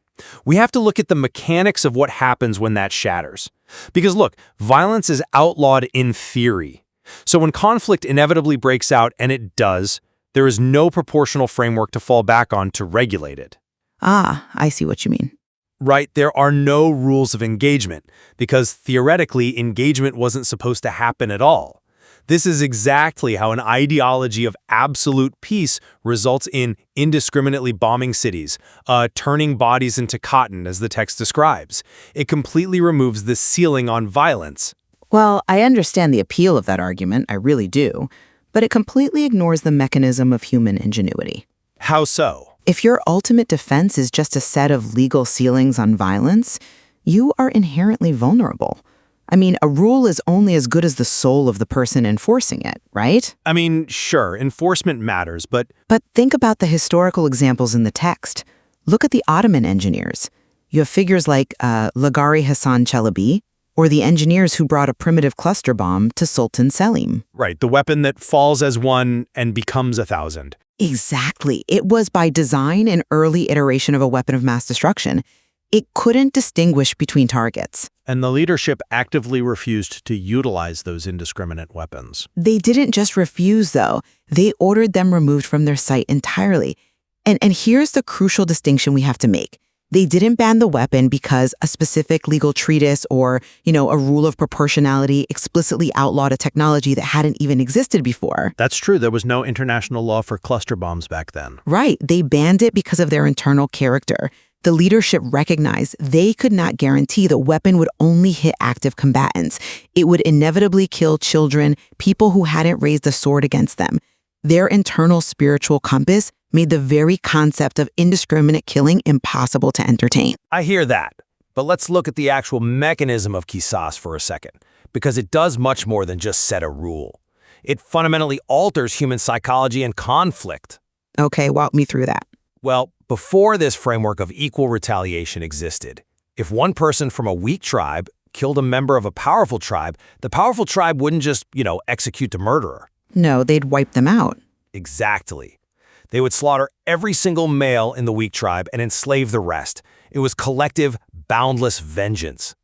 We have to look at the mechanics of what happens when that shatters. Because look, violence is outlawed in theory. So when conflict inevitably breaks out, and it does, there is no proportional framework to fall back on to regulate it. Ah, I see what you mean. Right, there are no rules of engagement, because theoretically, engagement wasn't supposed to happen at all. This is exactly how an ideology of absolute peace results in indiscriminately bombing cities, turning bodies into cotton, as the text describes. It completely removes the ceiling on violence. Well, I understand the appeal of that argument, I really do, but it completely ignores the mechanism of human ingenuity. How so? If your ultimate defense is just a set of legal ceilings on violence, you are inherently vulnerable. I mean, a rule is only as good as the soul of the person enforcing it, right? I mean, sure, enforcement matters, but... But think about the historical examples in the text. Look at the Ottoman engineers. You have figures like Lagari Hassan Chalabi, or the engineers who brought a primitive cluster bomb to Sultan Selim. Right, the weapon that falls as one and becomes 1,000. Exactly. It was by design an early iteration of a weapon of mass destruction. It couldn't distinguish between targets. And the leadership actively refused to utilize those indiscriminate weapons. They didn't just refuse, though. They ordered them removed from their site entirely. And here's the crucial distinction we have to make. They didn't ban the weapon because a specific legal treatise or, a rule of proportionality explicitly outlawed a technology that hadn't even existed before. That's true. There was no international law for cluster bombs back then. Right. They banned it because of their internal character. The leadership recognized they could not guarantee the weapon would only hit active combatants. It would inevitably kill children, people who hadn't raised a sword against them. Their internal spiritual compass made the very concept of indiscriminate killing impossible to entertain. I hear that. But let's look at the actual mechanism of qisas for a second, because it does much more than just set a rule. It fundamentally alters human psychology and conflict. Okay, walk me through that. Well, before this framework of equal retaliation existed, if one person from a weak tribe killed a member of a powerful tribe, the powerful tribe wouldn't just, execute the murderer. No, they'd wipe them out. Exactly. They would slaughter every single male in the weak tribe and enslave the rest. It was collective, boundless vengeance.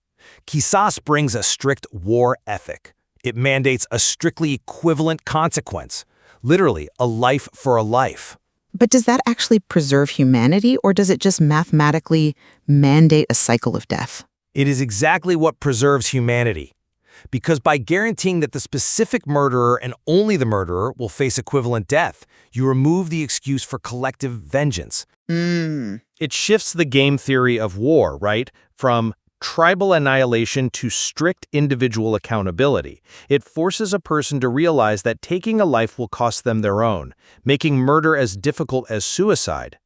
Qisas brings a strict war ethic. It mandates a strictly equivalent consequence, literally a life for a life. But does that actually preserve humanity, or does it just mathematically mandate a cycle of death? It is exactly what preserves humanity. Because by guaranteeing that the specific murderer and only the murderer will face equivalent death, you remove the excuse for collective vengeance. It shifts the game theory of war, right? From tribal annihilation to strict individual accountability. It forces a person to realize that taking a life will cost them their own, making murder as difficult as suicide.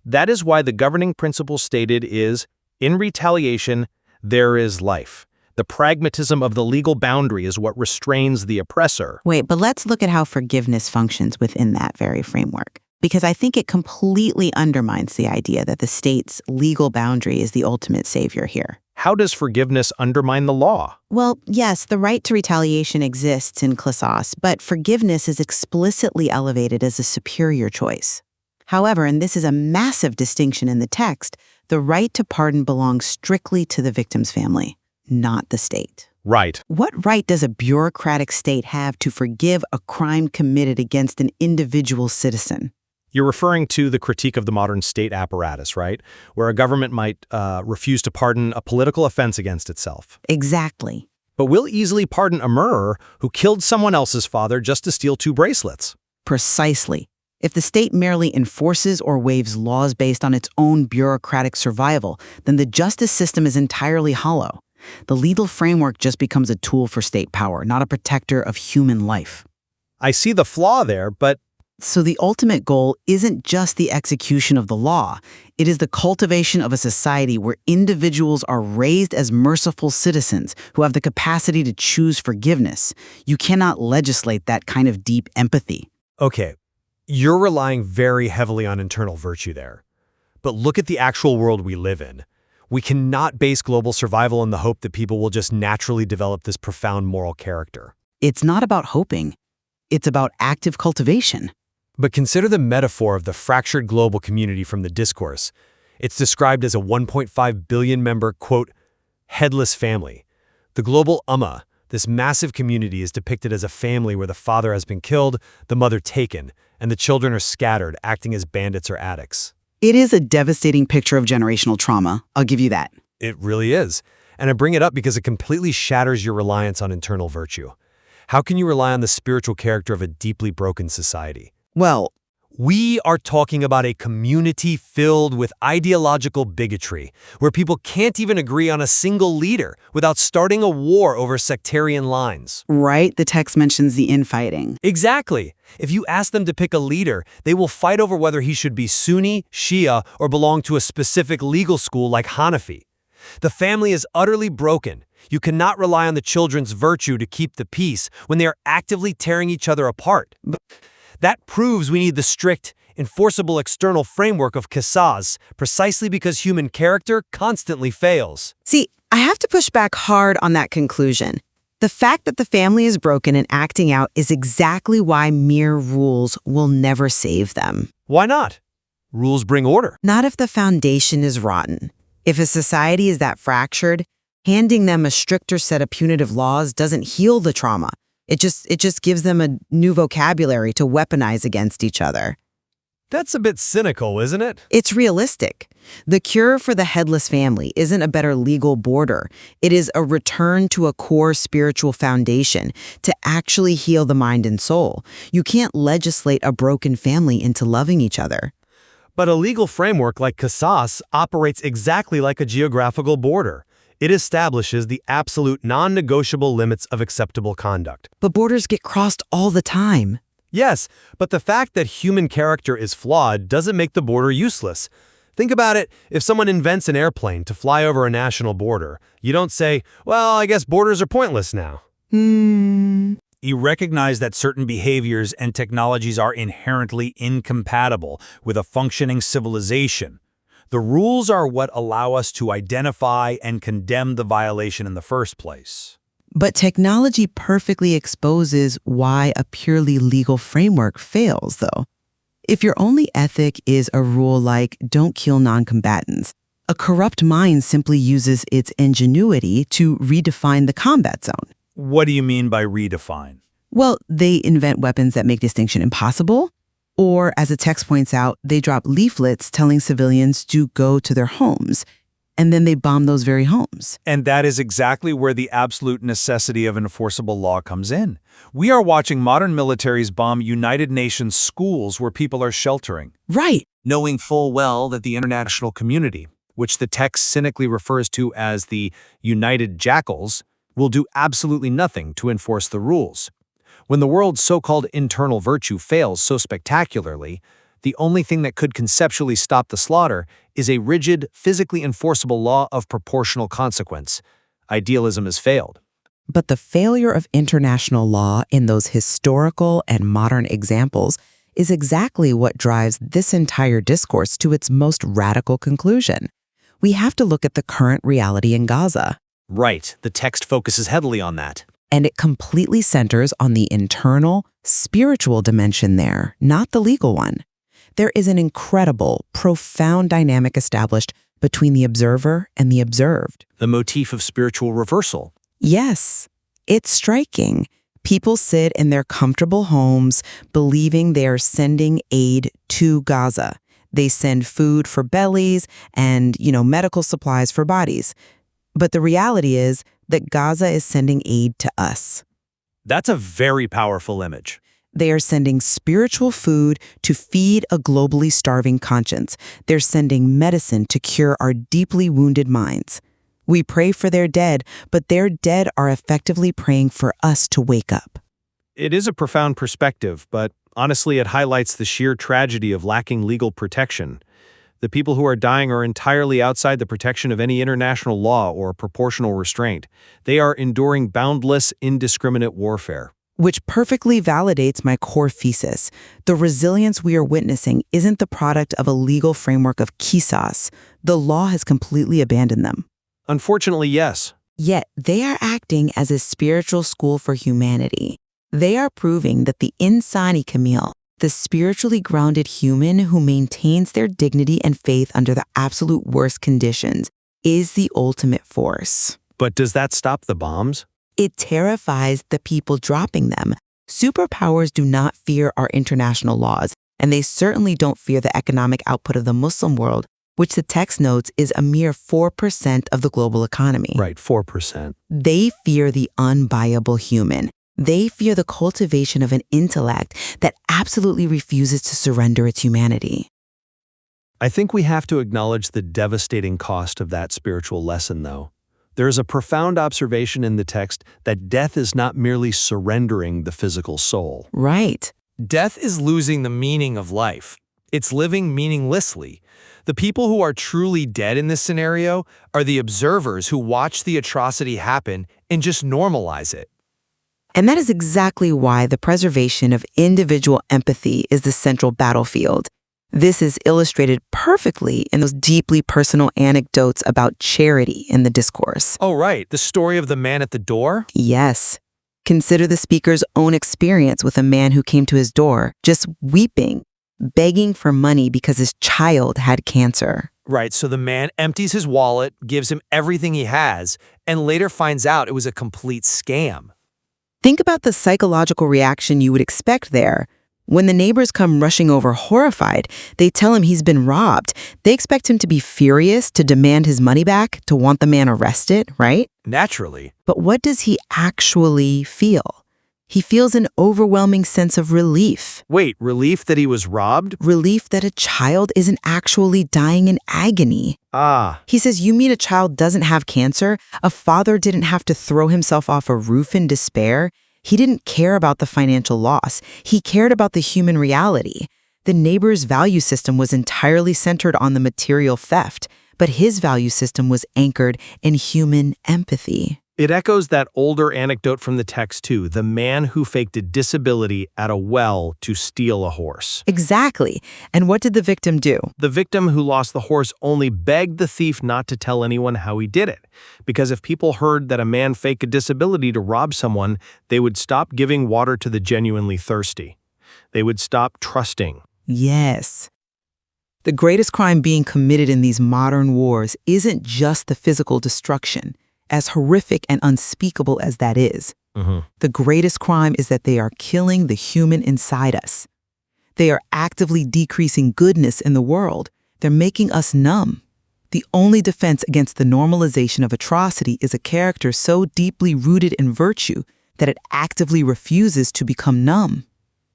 That is why the governing principle stated is, in retaliation, there is life. The pragmatism of the legal boundary is what restrains the oppressor. Wait, but let's look at how forgiveness functions within that very framework. Because I think it completely undermines the idea that the state's legal boundary is the ultimate savior here. How does forgiveness undermine the law? Well, yes, the right to retaliation exists in Klasos, but forgiveness is explicitly elevated as a superior choice. However, and this is a massive distinction in the text, the right to pardon belongs strictly to the victim's family, not the state. Right. What right does a bureaucratic state have to forgive a crime committed against an individual citizen? You're referring to the critique of the modern state apparatus, right? Where a government might refuse to pardon a political offense against itself. Exactly. But we'll easily pardon a murderer who killed someone else's father just to steal 2 bracelets. Precisely. If the state merely enforces or waives laws based on its own bureaucratic survival, then the justice system is entirely hollow. The legal framework just becomes a tool for state power, not a protector of human life. I see the flaw there, but So the ultimate goal isn't just the execution of the law. It is the cultivation of a society where individuals are raised as merciful citizens who have the capacity to choose forgiveness. You cannot legislate that kind of deep empathy. okay, you're relying very heavily on internal virtue there. But look at the actual world we live in. We cannot base global survival on the hope that people will just naturally develop this profound moral character. It's not about hoping. It's about active cultivation. But consider the metaphor of the fractured global community from the discourse. It's described as a 1.5 billion member, quote, headless family. The global Ummah, this massive community, is depicted as a family where the father has been killed, the mother taken, and the children are scattered, acting as bandits or addicts. It is a devastating picture of generational trauma. I'll give you that. It really is. And I bring it up because it completely shatters your reliance on internal virtue. How can you rely on the spiritual character of a deeply broken society? Well, We are talking about a community filled with ideological bigotry, where people can't even agree on a single leader without starting a war over sectarian lines. right, the text mentions the infighting. Exactly. If you ask them to pick a leader, they will fight over whether he should be Sunni, Shia, or belong to a specific legal school like Hanafi. The family is utterly broken. You cannot rely on the children's virtue to keep the peace when they are actively tearing each other apart. That proves we need the strict, enforceable external framework of qisas, precisely because human character constantly fails. See, I have to push back hard on that conclusion. The fact that the family is broken and acting out is exactly why mere rules will never save them. Why not? Rules bring order. Not if the foundation is rotten. If a society is that fractured, handing them a stricter set of punitive laws doesn't heal the trauma. It just gives them a new vocabulary to weaponize against each other. That's a bit cynical, isn't it? It's realistic. The cure for the headless family isn't a better legal border. It is a return to a core spiritual foundation to actually heal the mind and soul. You can't legislate a broken family into loving each other. But a legal framework like qisas operates exactly like a geographical border. It establishes the absolute non-negotiable limits of acceptable conduct. But borders get crossed all the time. Yes, but the fact that human character is flawed doesn't make the border useless. Think about it. If someone invents an airplane to fly over a national border, you don't say, well, I guess borders are pointless now. You recognize that certain behaviors and technologies are inherently incompatible with a functioning civilization. The rules are what allow us to identify and condemn the violation in the first place. But technology perfectly exposes why a purely legal framework fails, though. If your only ethic is a rule like don't kill non-combatants, a corrupt mind simply uses its ingenuity to redefine the combat zone. What do you mean by redefine? Well, they invent weapons that make distinction impossible, Or, as the text points out, they drop leaflets telling civilians to go to their homes, and then they bomb those very homes. And that is exactly where the absolute necessity of enforceable law comes in. We are watching modern militaries bomb United Nations schools where people are sheltering. Right. Knowing full well that the international community, which the text cynically refers to as the United Jackals, will do absolutely nothing to enforce the rules. When the world's so-called internal virtue fails so spectacularly, the only thing that could conceptually stop the slaughter is a rigid, physically enforceable law of proportional consequence. Idealism has failed. But the failure of international law in those historical and modern examples is exactly what drives this entire discourse to its most radical conclusion. We have to look at the current reality in Gaza. Right, the text focuses heavily on that. And it completely centers on the internal, spiritual dimension there, not the legal one. There is an incredible, profound dynamic established between the observer and the observed. The motif of spiritual reversal. Yes, it's striking. People sit in their comfortable homes believing they are sending aid to Gaza. They send food for bellies and, medical supplies for bodies. But the reality is that Gaza is sending aid to us. That's a very powerful image. They are sending spiritual food to feed a globally starving conscience. They're sending medicine to cure our deeply wounded minds. We pray for their dead, but their dead are effectively praying for us to wake up. It is a profound perspective, but honestly, it highlights the sheer tragedy of lacking legal protection. The people who are dying are entirely outside the protection of any international law or proportional restraint. They are enduring boundless, indiscriminate warfare. Which perfectly validates my core thesis. The resilience we are witnessing isn't the product of a legal framework of qisas. The law has completely abandoned them. Unfortunately, yes. Yet, they are acting as a spiritual school for humanity. They are proving that the insani kamil, the spiritually grounded human who maintains their dignity and faith under the absolute worst conditions, is the ultimate force. But does that stop the bombs? It terrifies the people dropping them. Superpowers do not fear our international laws, and they certainly don't fear the economic output of the Muslim world, which the text notes is a mere 4% of the global economy. Right, 4%. They fear the unbuyable human. They fear the cultivation of an intellect that absolutely refuses to surrender its humanity. I think we have to acknowledge the devastating cost of that spiritual lesson, though. There is a profound observation in the text that death is not merely surrendering the physical soul. Right. Death is losing the meaning of life. It's living meaninglessly. The people who are truly dead in this scenario are the observers who watch the atrocity happen and just normalize it. And that is exactly why the preservation of individual empathy is the central battlefield. This is illustrated perfectly in those deeply personal anecdotes about charity in the discourse. Oh, right. The story of the man at the door? Yes. Consider the speaker's own experience with a man who came to his door, just weeping, begging for money because his child had cancer. Right, so the man empties his wallet, gives him everything he has, and later finds out it was a complete scam. Think about the psychological reaction you would expect there. When the neighbors come rushing over horrified, they tell him he's been robbed. They expect him to be furious, to demand his money back, to want the man arrested, right? Naturally. But what does he actually feel? He feels an overwhelming sense of relief. Wait, relief that he was robbed? Relief that a child isn't actually dying in agony. Ah. He says, you mean a child doesn't have cancer? A father didn't have to throw himself off a roof in despair? He didn't care about the financial loss. He cared about the human reality. The neighbor's value system was entirely centered on the material theft, but his value system was anchored in human empathy. It echoes that older anecdote from the text too, the man who faked a disability at a well to steal a horse. Exactly. And what did the victim do? The victim who lost the horse only begged the thief not to tell anyone how he did it. Because if people heard that a man faked a disability to rob someone, they would stop giving water to the genuinely thirsty. They would stop trusting. Yes. The greatest crime being committed in these modern wars isn't just the physical destruction. As horrific and unspeakable as that is, the greatest crime is that they are killing the human inside us. They are actively decreasing goodness in the world. They're making us numb. The only defense against the normalization of atrocity is a character so deeply rooted in virtue that it actively refuses to become numb.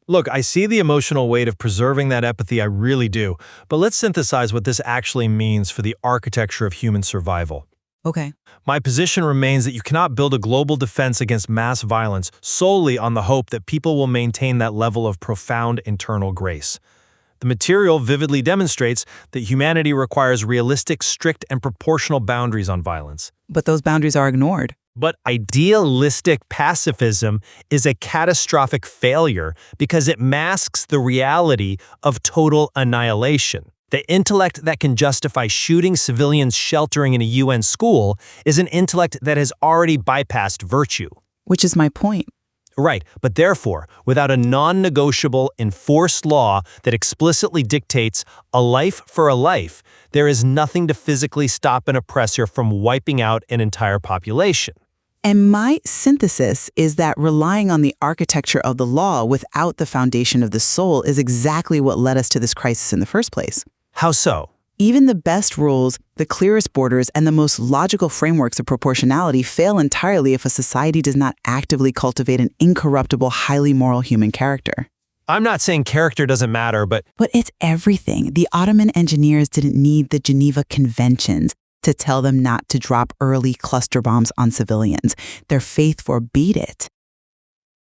Look, I see the emotional weight of preserving that empathy, I really do. But let's synthesize what this actually means for the architecture of human survival. Okay. My position remains that you cannot build a global defense against mass violence solely on the hope that people will maintain that level of profound internal grace. The material vividly demonstrates that humanity requires realistic, strict, and proportional boundaries on violence. But those boundaries are ignored. But idealistic pacifism is a catastrophic failure because it masks the reality of total annihilation. The intellect that can justify shooting civilians sheltering in a UN school is an intellect that has already bypassed virtue. Which is my point. Right, but therefore, without a non-negotiable enforced law that explicitly dictates a life for a life, there is nothing to physically stop an oppressor from wiping out an entire population. And my synthesis is that relying on the architecture of the law without the foundation of the soul is exactly what led us to this crisis in the first place. How so? Even the best rules, the clearest borders, and the most logical frameworks of proportionality fail entirely if a society does not actively cultivate an incorruptible, highly moral human character. I'm not saying character doesn't matter, but it's everything. The Ottoman engineers didn't need the Geneva Conventions to tell them not to drop early cluster bombs on civilians. Their faith forbade it.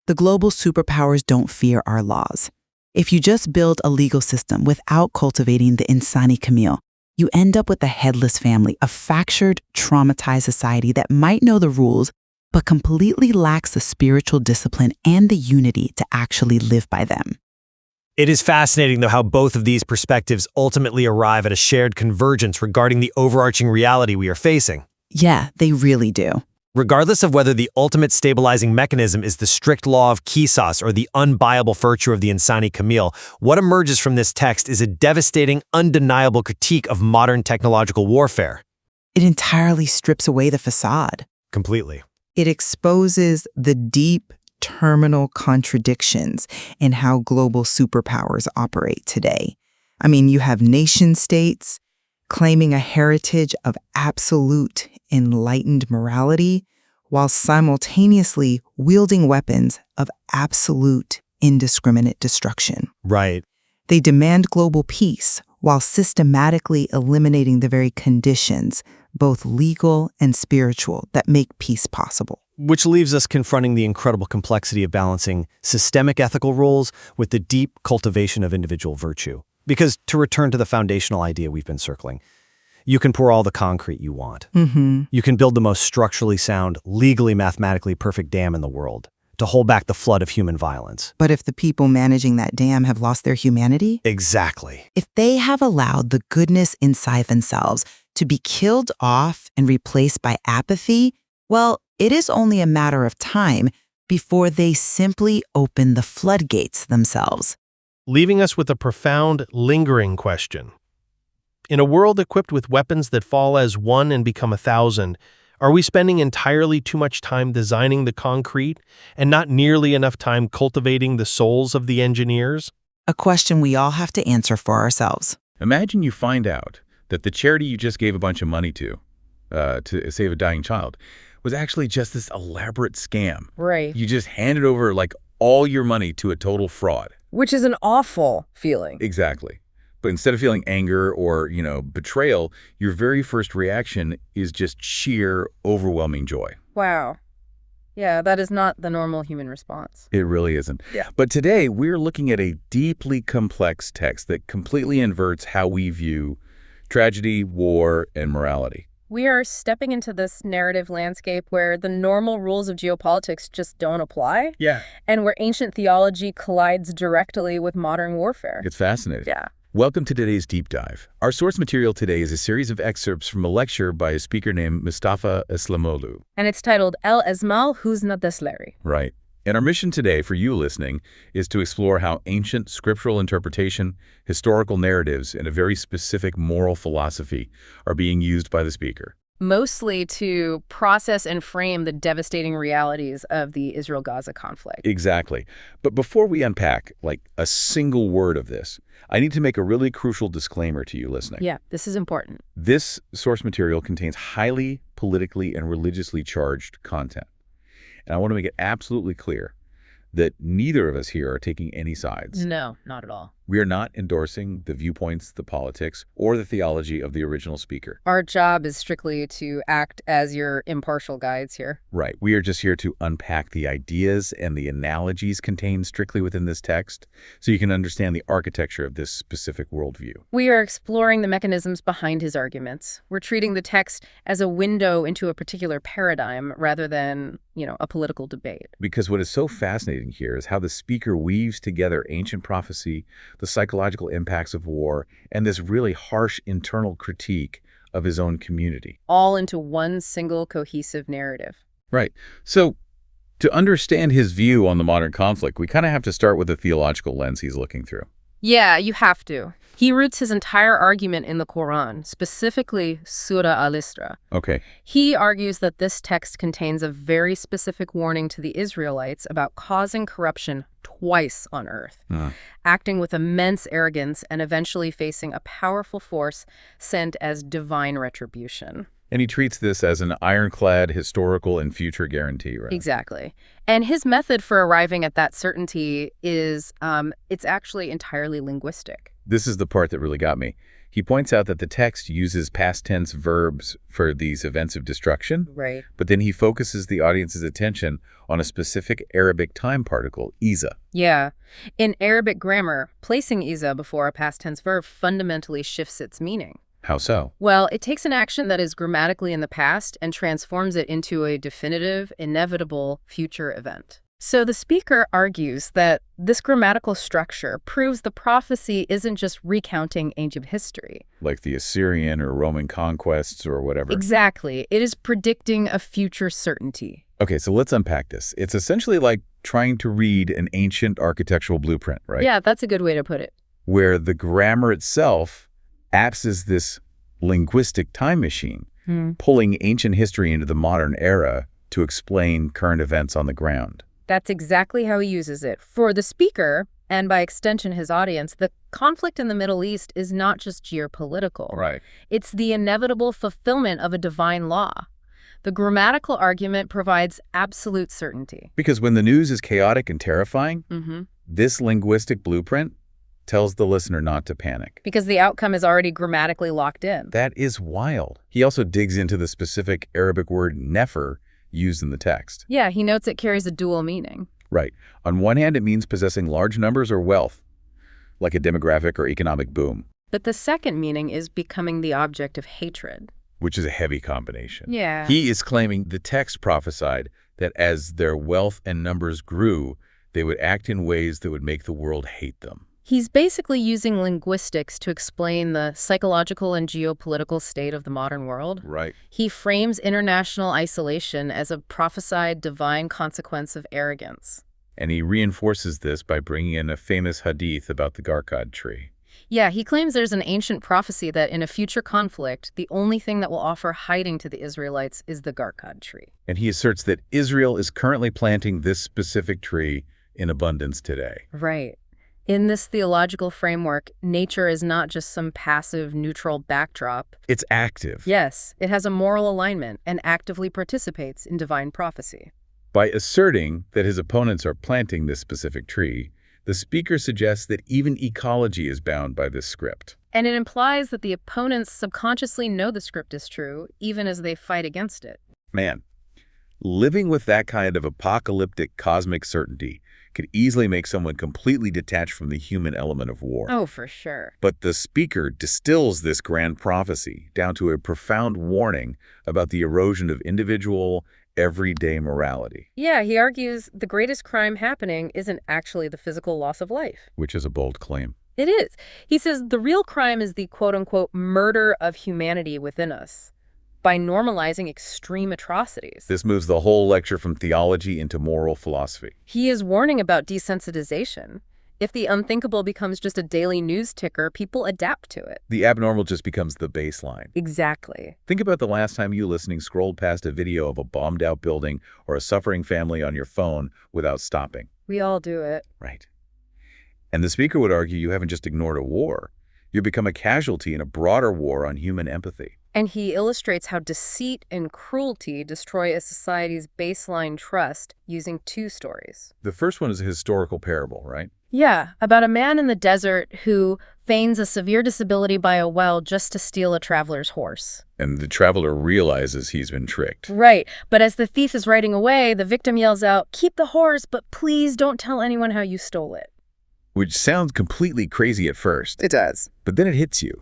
The global superpowers don't fear our laws. If you just build a legal system without cultivating the insani camille, you end up with a headless family, a fractured, traumatized society that might know the rules, but completely lacks the spiritual discipline and the unity to actually live by them. it is fascinating, though, how both of these perspectives ultimately arrive at a shared convergence regarding the overarching reality we are facing. Yeah, they really do. Regardless of whether the ultimate stabilizing mechanism is the strict law of Qisas or the unbuyable virtue of the Insani Camille, what emerges from this text is a devastating, undeniable critique of modern technological warfare. It entirely strips away the facade. Completely. It exposes the deep, terminal contradictions in how global superpowers operate today. I mean, you have nation states claiming a heritage of absolute enlightened morality while simultaneously wielding weapons of absolute indiscriminate destruction. Right. They demand global peace while systematically eliminating the very conditions, both legal and spiritual, that make peace possible. Which leaves us confronting the incredible complexity of balancing systemic ethical roles with the deep cultivation of individual virtue. Because, to return to the foundational idea we've been circling, you can pour all the concrete you want. Mm-hmm. You can build the most structurally sound, legally, mathematically perfect dam in the world to hold back the flood of human violence. But if the people managing that dam have lost their humanity? Exactly. If they have allowed the goodness inside themselves to be killed off and replaced by apathy, well, it is only a matter of time before they simply open the floodgates themselves. Leaving us with a profound, lingering question. In a world equipped with weapons that fall as one and become 1,000, are we spending entirely too much time designing the concrete and not nearly enough time cultivating the souls of the engineers? A question we all have to answer for ourselves. Imagine you find out that the charity you just gave a bunch of money to save a dying child was actually just this elaborate scam. Right. You just handed over like all your money to a total fraud. Which is an awful feeling. Exactly. But instead of feeling anger or, betrayal, your very first reaction is just sheer, overwhelming joy. Wow. Yeah, that is not the normal human response. It really isn't. Yeah. But today, we're looking at a deeply complex text that completely inverts how we view tragedy, war, and morality. We are stepping into this narrative landscape where the normal rules of geopolitics just don't apply. Yeah. And where ancient theology collides directly with modern warfare. It's fascinating. Yeah. Welcome to today's deep dive. Our source material today is a series of excerpts from a lecture by a speaker named Mustafa İslamoğlu. And it's titled Esma'ul Husna Decisively. Right. And our mission today for you listening is to explore how ancient scriptural interpretation, historical narratives, and a very specific moral philosophy are being used by the speaker. Mostly to process and frame the devastating realities of the Israel-Gaza conflict. Exactly. But before we unpack, like, a single word of this, I need to make a really crucial disclaimer to you listening. Yeah, this is important. This source material contains highly politically and religiously charged content. And I want to make it absolutely clear that neither of us here are taking any sides. No, not at all. We are not endorsing the viewpoints, the politics, or the theology of the original speaker. Our job is strictly to act as your impartial guides here. Right. We are just here to unpack the ideas and the analogies contained strictly within this text so you can understand the architecture of this specific worldview. We are exploring the mechanisms behind his arguments. We're treating the text as a window into a particular paradigm rather than, a political debate. Because what is so fascinating here is how the speaker weaves together ancient prophecy, the psychological impacts of war, and this really harsh internal critique of his own community. All into one single cohesive narrative. Right. So to understand his view on the modern conflict, we kind of have to start with the theological lens he's looking through. Yeah, you have to. He roots his entire argument in the Quran, specifically Surah Al-Isra. Okay. He argues that this text contains a very specific warning to the Israelites about causing corruption twice on earth, acting with immense arrogance and eventually facing a powerful force sent as divine retribution. And he treats this as an ironclad historical and future guarantee, right? Exactly. And his method for arriving at that certainty is, it's actually entirely linguistic. This is the part that really got me. He points out that the text uses past tense verbs for these events of destruction. Right. But then he focuses the audience's attention on a specific Arabic time particle, iza. Yeah. In Arabic grammar, placing iza before a past tense verb fundamentally shifts its meaning. How so? Well, it takes an action that is grammatically in the past and transforms it into a definitive, inevitable future event. So the speaker argues that this grammatical structure proves the prophecy isn't just recounting ancient history. Like the Assyrian or Roman conquests or whatever. Exactly. It is predicting a future certainty. Okay, so let's unpack this. It's essentially like trying to read an ancient architectural blueprint, right? Yeah, that's a good way to put it. Where the grammar itself acts as this linguistic time machine, pulling ancient history into the modern era to explain current events on the ground. That's exactly how he uses it. For the speaker, and by extension his audience, the conflict in the Middle East is not just geopolitical. Right. It's the inevitable fulfillment of a divine law. The grammatical argument provides absolute certainty. Because when the news is chaotic and terrifying, this linguistic blueprint tells the listener not to panic. Because the outcome is already grammatically locked in. That is wild. He also digs into the specific Arabic word nefer used in the text. Yeah, he notes it carries a dual meaning. Right. On one hand, it means possessing large numbers or wealth, like a demographic or economic boom. But the second meaning is becoming the object of hatred. Which is a heavy combination. Yeah. He is claiming the text prophesied that as their wealth and numbers grew, they would act in ways that would make the world hate them. He's basically using linguistics to explain the psychological and geopolitical state of the modern world. Right. He frames international isolation as a prophesied divine consequence of arrogance. And he reinforces this by bringing in a famous hadith about the Garkad tree. Yeah, he claims there's an ancient prophecy that in a future conflict, the only thing that will offer hiding to the Israelites is the Garkad tree. And he asserts that Israel is currently planting this specific tree in abundance today. Right. In this theological framework, nature is not just some passive, neutral backdrop. It's active. Yes, it has a moral alignment and actively participates in divine prophecy. By asserting that his opponents are planting this specific tree, the speaker suggests that even ecology is bound by this script. And it implies that the opponents subconsciously know the script is true, even as they fight against it. Man, living with that kind of apocalyptic cosmic certainty could easily make someone completely detached from the human element of war. Oh, for sure. But the speaker distills this grand prophecy down to a profound warning about the erosion of individual, everyday morality. Yeah, he argues the greatest crime happening isn't actually the physical loss of life. Which is a bold claim. It is. He says the real crime is the quote-unquote murder of humanity within us by normalizing extreme atrocities. This moves the whole lecture from theology into moral philosophy. He is warning about desensitization. If the unthinkable becomes just a daily news ticker, people adapt to it. The abnormal just becomes the baseline. Exactly. Think about the last time you listening scrolled past a video of a bombed-out building or a suffering family on your phone without stopping. We all do it. Right. And the speaker would argue you haven't just ignored a war. You've become a casualty in a broader war on human empathy. And he illustrates how deceit and cruelty destroy a society's baseline trust using two stories. The first one is a historical parable, right? Yeah, about a man in the desert who feigns a severe disability by a well just to steal a traveler's horse. And the traveler realizes he's been tricked. Right, but as the thief is riding away, the victim yells out, "Keep the horse, but please don't tell anyone how you stole it." Which sounds completely crazy at first. It does. But then it hits you.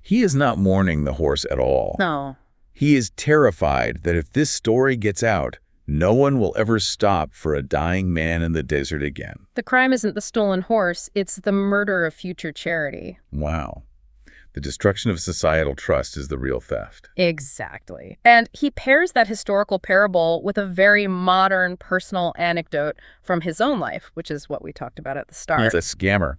He is not mourning the horse at all. No. He is terrified that if this story gets out, no one will ever stop for a dying man in the desert again. The crime isn't the stolen horse, it's the murder of future charity. Wow. The destruction of societal trust is the real theft. Exactly. And he pairs that historical parable with a very modern personal anecdote from his own life, which is what we talked about at the start. The scammer.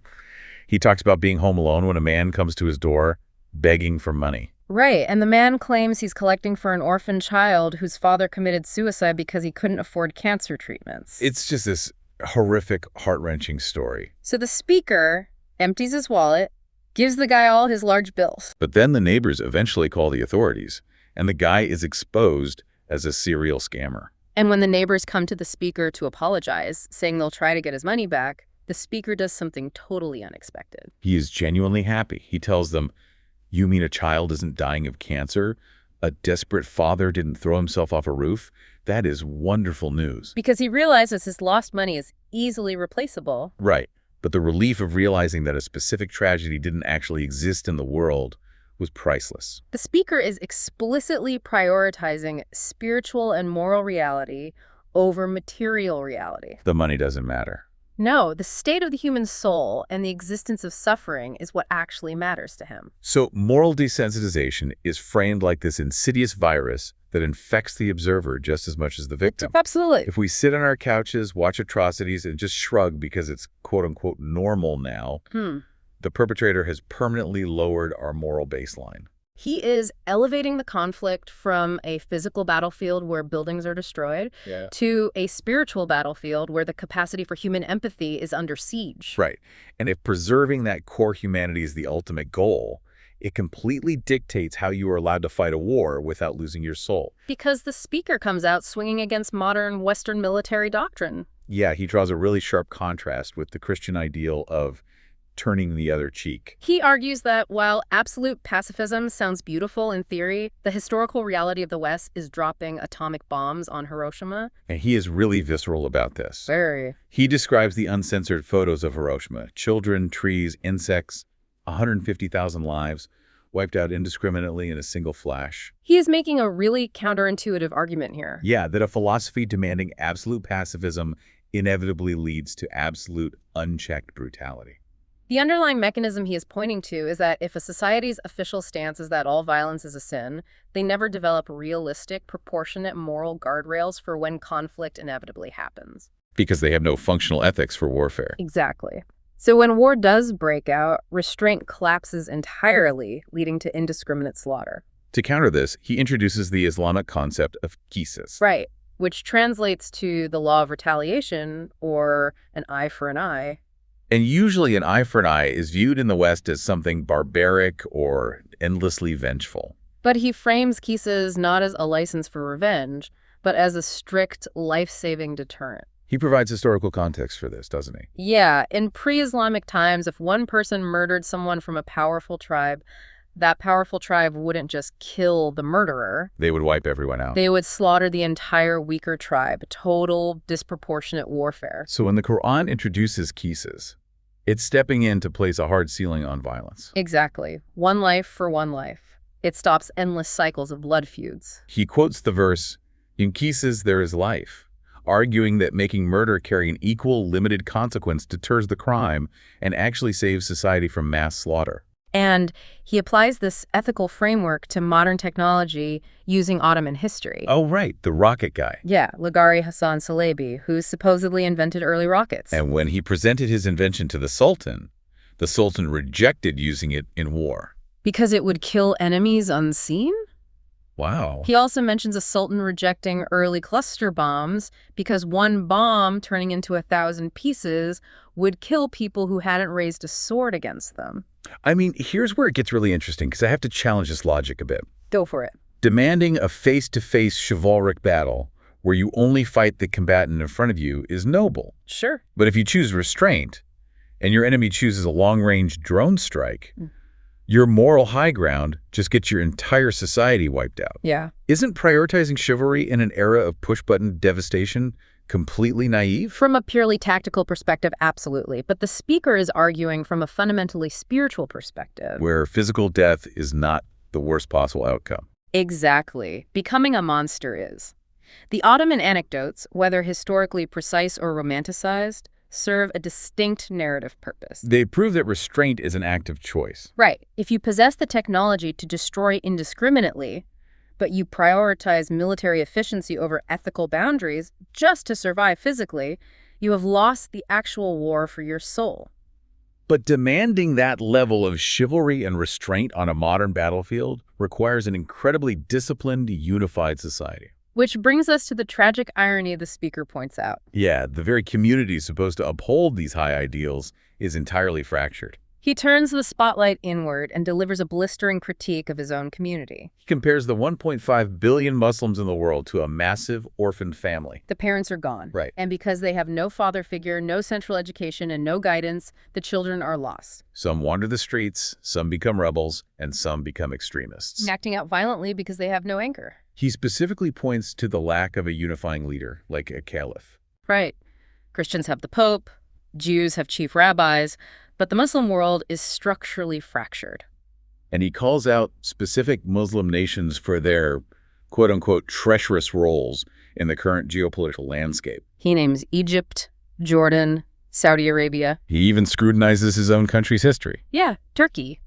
He talks about being home alone when a man comes to his door begging for money. Right, and the man claims he's collecting for an orphan child whose father committed suicide because he couldn't afford cancer treatments. It's just this horrific, heart-wrenching story. So the speaker empties his wallet, gives the guy all his large bills. But then the neighbors eventually call the authorities, and the guy is exposed as a serial scammer. And when the neighbors come to the speaker to apologize, saying they'll try to get his money back, the speaker does something totally unexpected. He is genuinely happy. He tells them, "You mean a child isn't dying of cancer? A desperate father didn't throw himself off a roof? That is wonderful news." Because he realizes his lost money is easily replaceable. Right. But the relief of realizing that a specific tragedy didn't actually exist in the world was priceless. The speaker is explicitly prioritizing spiritual and moral reality over material reality. The money doesn't matter. No, the state of the human soul and the existence of suffering is what actually matters to him. So moral desensitization is framed like this insidious virus that infects the observer just as much as the victim. Absolutely. If we sit on our couches, watch atrocities, and just shrug because it's quote-unquote normal now, the perpetrator has permanently lowered our moral baseline. He is elevating the conflict from a physical battlefield where buildings are destroyed to a spiritual battlefield where the capacity for human empathy is under siege. Right. And if preserving that core humanity is the ultimate goal, it completely dictates how you are allowed to fight a war without losing your soul. Because the speaker comes out swinging against modern Western military doctrine. Yeah, he draws a really sharp contrast with the Christian ideal of turning the other cheek. He argues that while absolute pacifism sounds beautiful in theory, the historical reality of the West is dropping atomic bombs on Hiroshima. And he is really visceral about this. Very. He describes the uncensored photos of Hiroshima. Children, trees, insects, 150,000 lives, wiped out indiscriminately in a single flash. He is making a really counterintuitive argument here. Yeah, that a philosophy demanding absolute pacifism inevitably leads to absolute unchecked brutality. The underlying mechanism he is pointing to is that if a society's official stance is that all violence is a sin, they never develop realistic, proportionate moral guardrails for when conflict inevitably happens. Because they have no functional ethics for warfare. Exactly. So when war does break out, restraint collapses entirely, leading to indiscriminate slaughter. To counter this, he introduces the Islamic concept of qisas. Right, which translates to the law of retaliation, or an eye for an eye. And usually an eye for an eye is viewed in the West as something barbaric or endlessly vengeful. But he frames qisas not as a license for revenge, but as a strict, life-saving deterrent. He provides historical context for this, doesn't he? Yeah, in pre-Islamic times, if one person murdered someone from a powerful tribe, that powerful tribe wouldn't just kill the murderer. They would wipe everyone out. They would slaughter the entire weaker tribe. Total, disproportionate warfare. So when the Quran introduces qisas, it's stepping in to place a hard ceiling on violence. Exactly. One life for one life. It stops endless cycles of blood feuds. He quotes the verse, "In qisas there is life," arguing that making murder carry an equal, limited consequence deters the crime and actually saves society from mass slaughter. And he applies this ethical framework to modern technology using Ottoman history. Oh, right, the rocket guy. Yeah, Ligari Hassan Salebi, who supposedly invented early rockets. And when he presented his invention to the Sultan rejected using it in war. Because it would kill enemies unseen? Wow. He also mentions a sultan rejecting early cluster bombs because one bomb turning into 1,000 pieces would kill people who hadn't raised a sword against them. I mean, here's where it gets really interesting, because I have to challenge this logic a bit. Go for it. Demanding a face-to-face chivalric battle where you only fight the combatant in front of you is noble. Sure. But if you choose restraint, and your enemy chooses a long-range drone strike, your moral high ground just gets your entire society wiped out. Yeah. Isn't prioritizing chivalry in an era of push-button devastation completely naive? From a purely tactical perspective, absolutely. But the speaker is arguing from a fundamentally spiritual perspective. Where physical death is not the worst possible outcome. Exactly. Becoming a monster is. The Ottoman anecdotes, whether historically precise or romanticized, serve a distinct narrative purpose. They prove that restraint is an act of choice. Right. If you possess the technology to destroy indiscriminately, but you prioritize military efficiency over ethical boundaries just to survive physically, you have lost the actual war for your soul. But demanding that level of chivalry and restraint on a modern battlefield requires an incredibly disciplined, unified society. Which brings us to the tragic irony the speaker points out. Yeah, the very community supposed to uphold these high ideals is entirely fractured. He turns the spotlight inward and delivers a blistering critique of his own community. He compares the 1.5 billion Muslims in the world to a massive orphaned family. The parents are gone. Right. And because they have no father figure, no central education, and no guidance, the children are lost. Some wander the streets, some become rebels, and some become extremists. Acting out violently because they have no anchor. He specifically points to the lack of a unifying leader, like a caliph. Right. Christians have the Pope, Jews have chief rabbis, but the Muslim world is structurally fractured. And he calls out specific Muslim nations for their, quote-unquote, treacherous roles in the current geopolitical landscape. He names Egypt, Jordan, Saudi Arabia. He even scrutinizes his own country's history. Yeah, Turkey.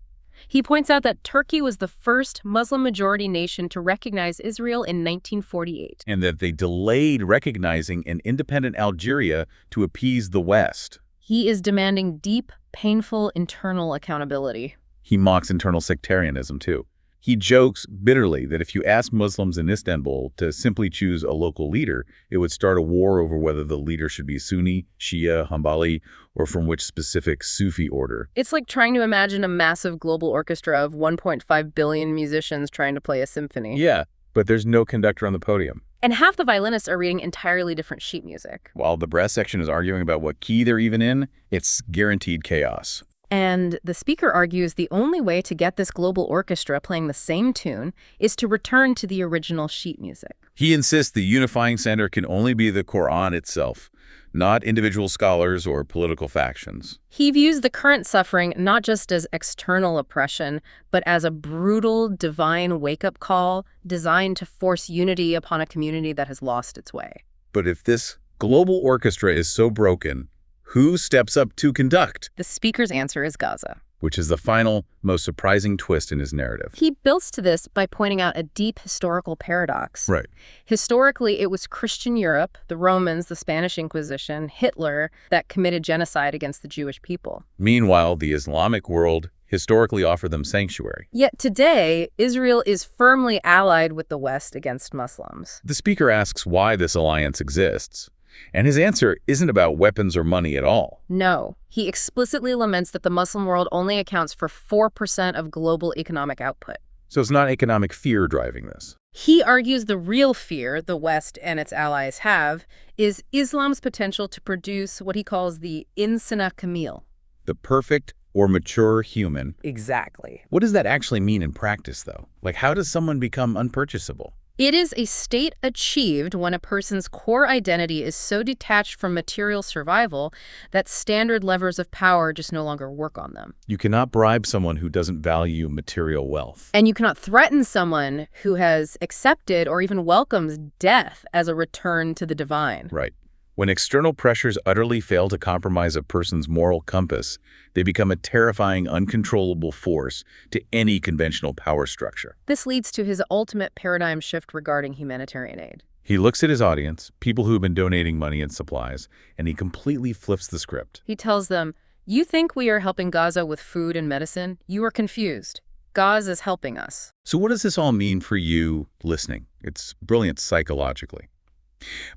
He points out that Turkey was the first Muslim-majority nation to recognize Israel in 1948. And that they delayed recognizing an independent Algeria to appease the West. He is demanding deep, painful internal accountability. He mocks internal sectarianism, too. He jokes bitterly that if you ask Muslims in Istanbul to simply choose a local leader, it would start a war over whether the leader should be Sunni, Shia, Hanbali, or from which specific Sufi order. It's like trying to imagine a massive global orchestra of 1.5 billion musicians trying to play a symphony. Yeah, but there's no conductor on the podium. And half the violinists are reading entirely different sheet music. While the brass section is arguing about what key they're even in, it's guaranteed chaos. And the speaker argues the only way to get this global orchestra playing the same tune is to return to the original sheet music. He insists the unifying center can only be the Quran itself, not individual scholars or political factions. He views the current suffering not just as external oppression, but as a brutal, divine wake-up call designed to force unity upon a community that has lost its way. But if this global orchestra is so broken, who steps up to conduct? The speaker's answer is Gaza. Which is the final, most surprising twist in his narrative. He builds to this by pointing out a deep historical paradox. Right. Historically, it was Christian Europe, the Romans, the Spanish Inquisition, Hitler, that committed genocide against the Jewish people. Meanwhile, the Islamic world historically offered them sanctuary. Yet today, Israel is firmly allied with the West against Muslims. The speaker asks why this alliance exists. And his answer isn't about weapons or money at all. No. He explicitly laments that the Muslim world only accounts for 4% of global economic output. So it's not economic fear driving this. He argues the real fear the West and its allies have is Islam's potential to produce what he calls the insana kamil. The perfect or mature human. Exactly. What does that actually mean in practice, though? Like, how does someone become unpurchasable? It is a state achieved when a person's core identity is so detached from material survival that standard levers of power just no longer work on them. You cannot bribe someone who doesn't value material wealth. And you cannot threaten someone who has accepted or even welcomes death as a return to the divine. Right. When external pressures utterly fail to compromise a person's moral compass, they become a terrifying, uncontrollable force to any conventional power structure. This leads to his ultimate paradigm shift regarding humanitarian aid. He looks at his audience, people who have been donating money and supplies, and he completely flips the script. He tells them, "You think we are helping Gaza with food and medicine? You are confused. Gaza is helping us." So what does this all mean for you listening? It's brilliant psychologically.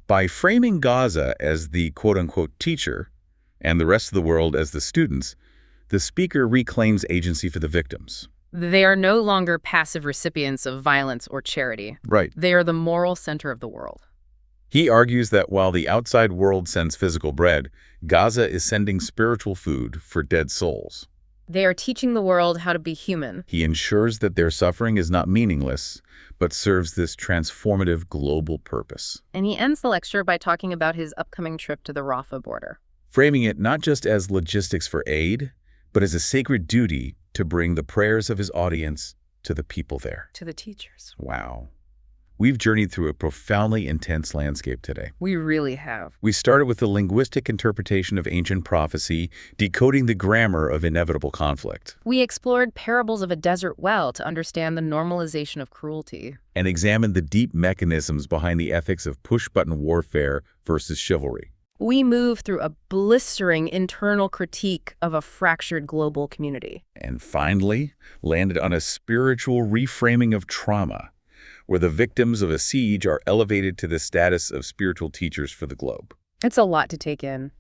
By framing Gaza as the quote-unquote teacher and the rest of the world as the students, the speaker reclaims agency for the victims. They are no longer passive recipients of violence or charity. Right. They are the moral center of the world. He argues that while the outside world sends physical bread, Gaza is sending spiritual food for dead souls. They are teaching the world how to be human. He ensures that their suffering is not meaningless, but serves this transformative global purpose. And he ends the lecture by talking about his upcoming trip to the Rafah border, framing it not just as logistics for aid, but as a sacred duty to bring the prayers of his audience to the people there. to the teachers. Wow. We've journeyed through a profoundly intense landscape today. We really have. We started with the linguistic interpretation of ancient prophecy, decoding the grammar of inevitable conflict, We explored parables of a desert well to understand the normalization of cruelty. and examined the deep mechanisms behind the ethics of push-button warfare versus chivalry. We move through a blistering internal critique of a fractured global community. And finally, landed on a spiritual reframing of trauma, where the victims of a siege are elevated to the status of spiritual teachers for the globe. It's a lot to take in.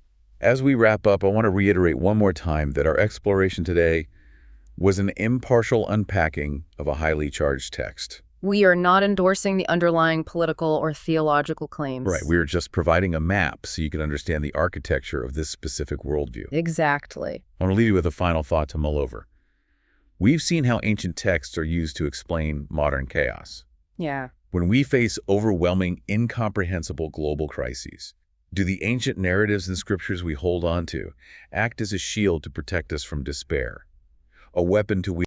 As we wrap up, I want to reiterate one more time that our exploration today was an impartial unpacking of a highly charged text. We are not endorsing the underlying political or theological claims. Right, we are just providing a map so you can understand the architecture of this specific worldview. Exactly. I want to leave you with a final thought to mull over. We've seen how ancient texts are used to explain modern chaos. Yeah. When we face overwhelming, incomprehensible global crises, do the ancient narratives and scriptures we hold on to act as a shield to protect us from despair, a weapon to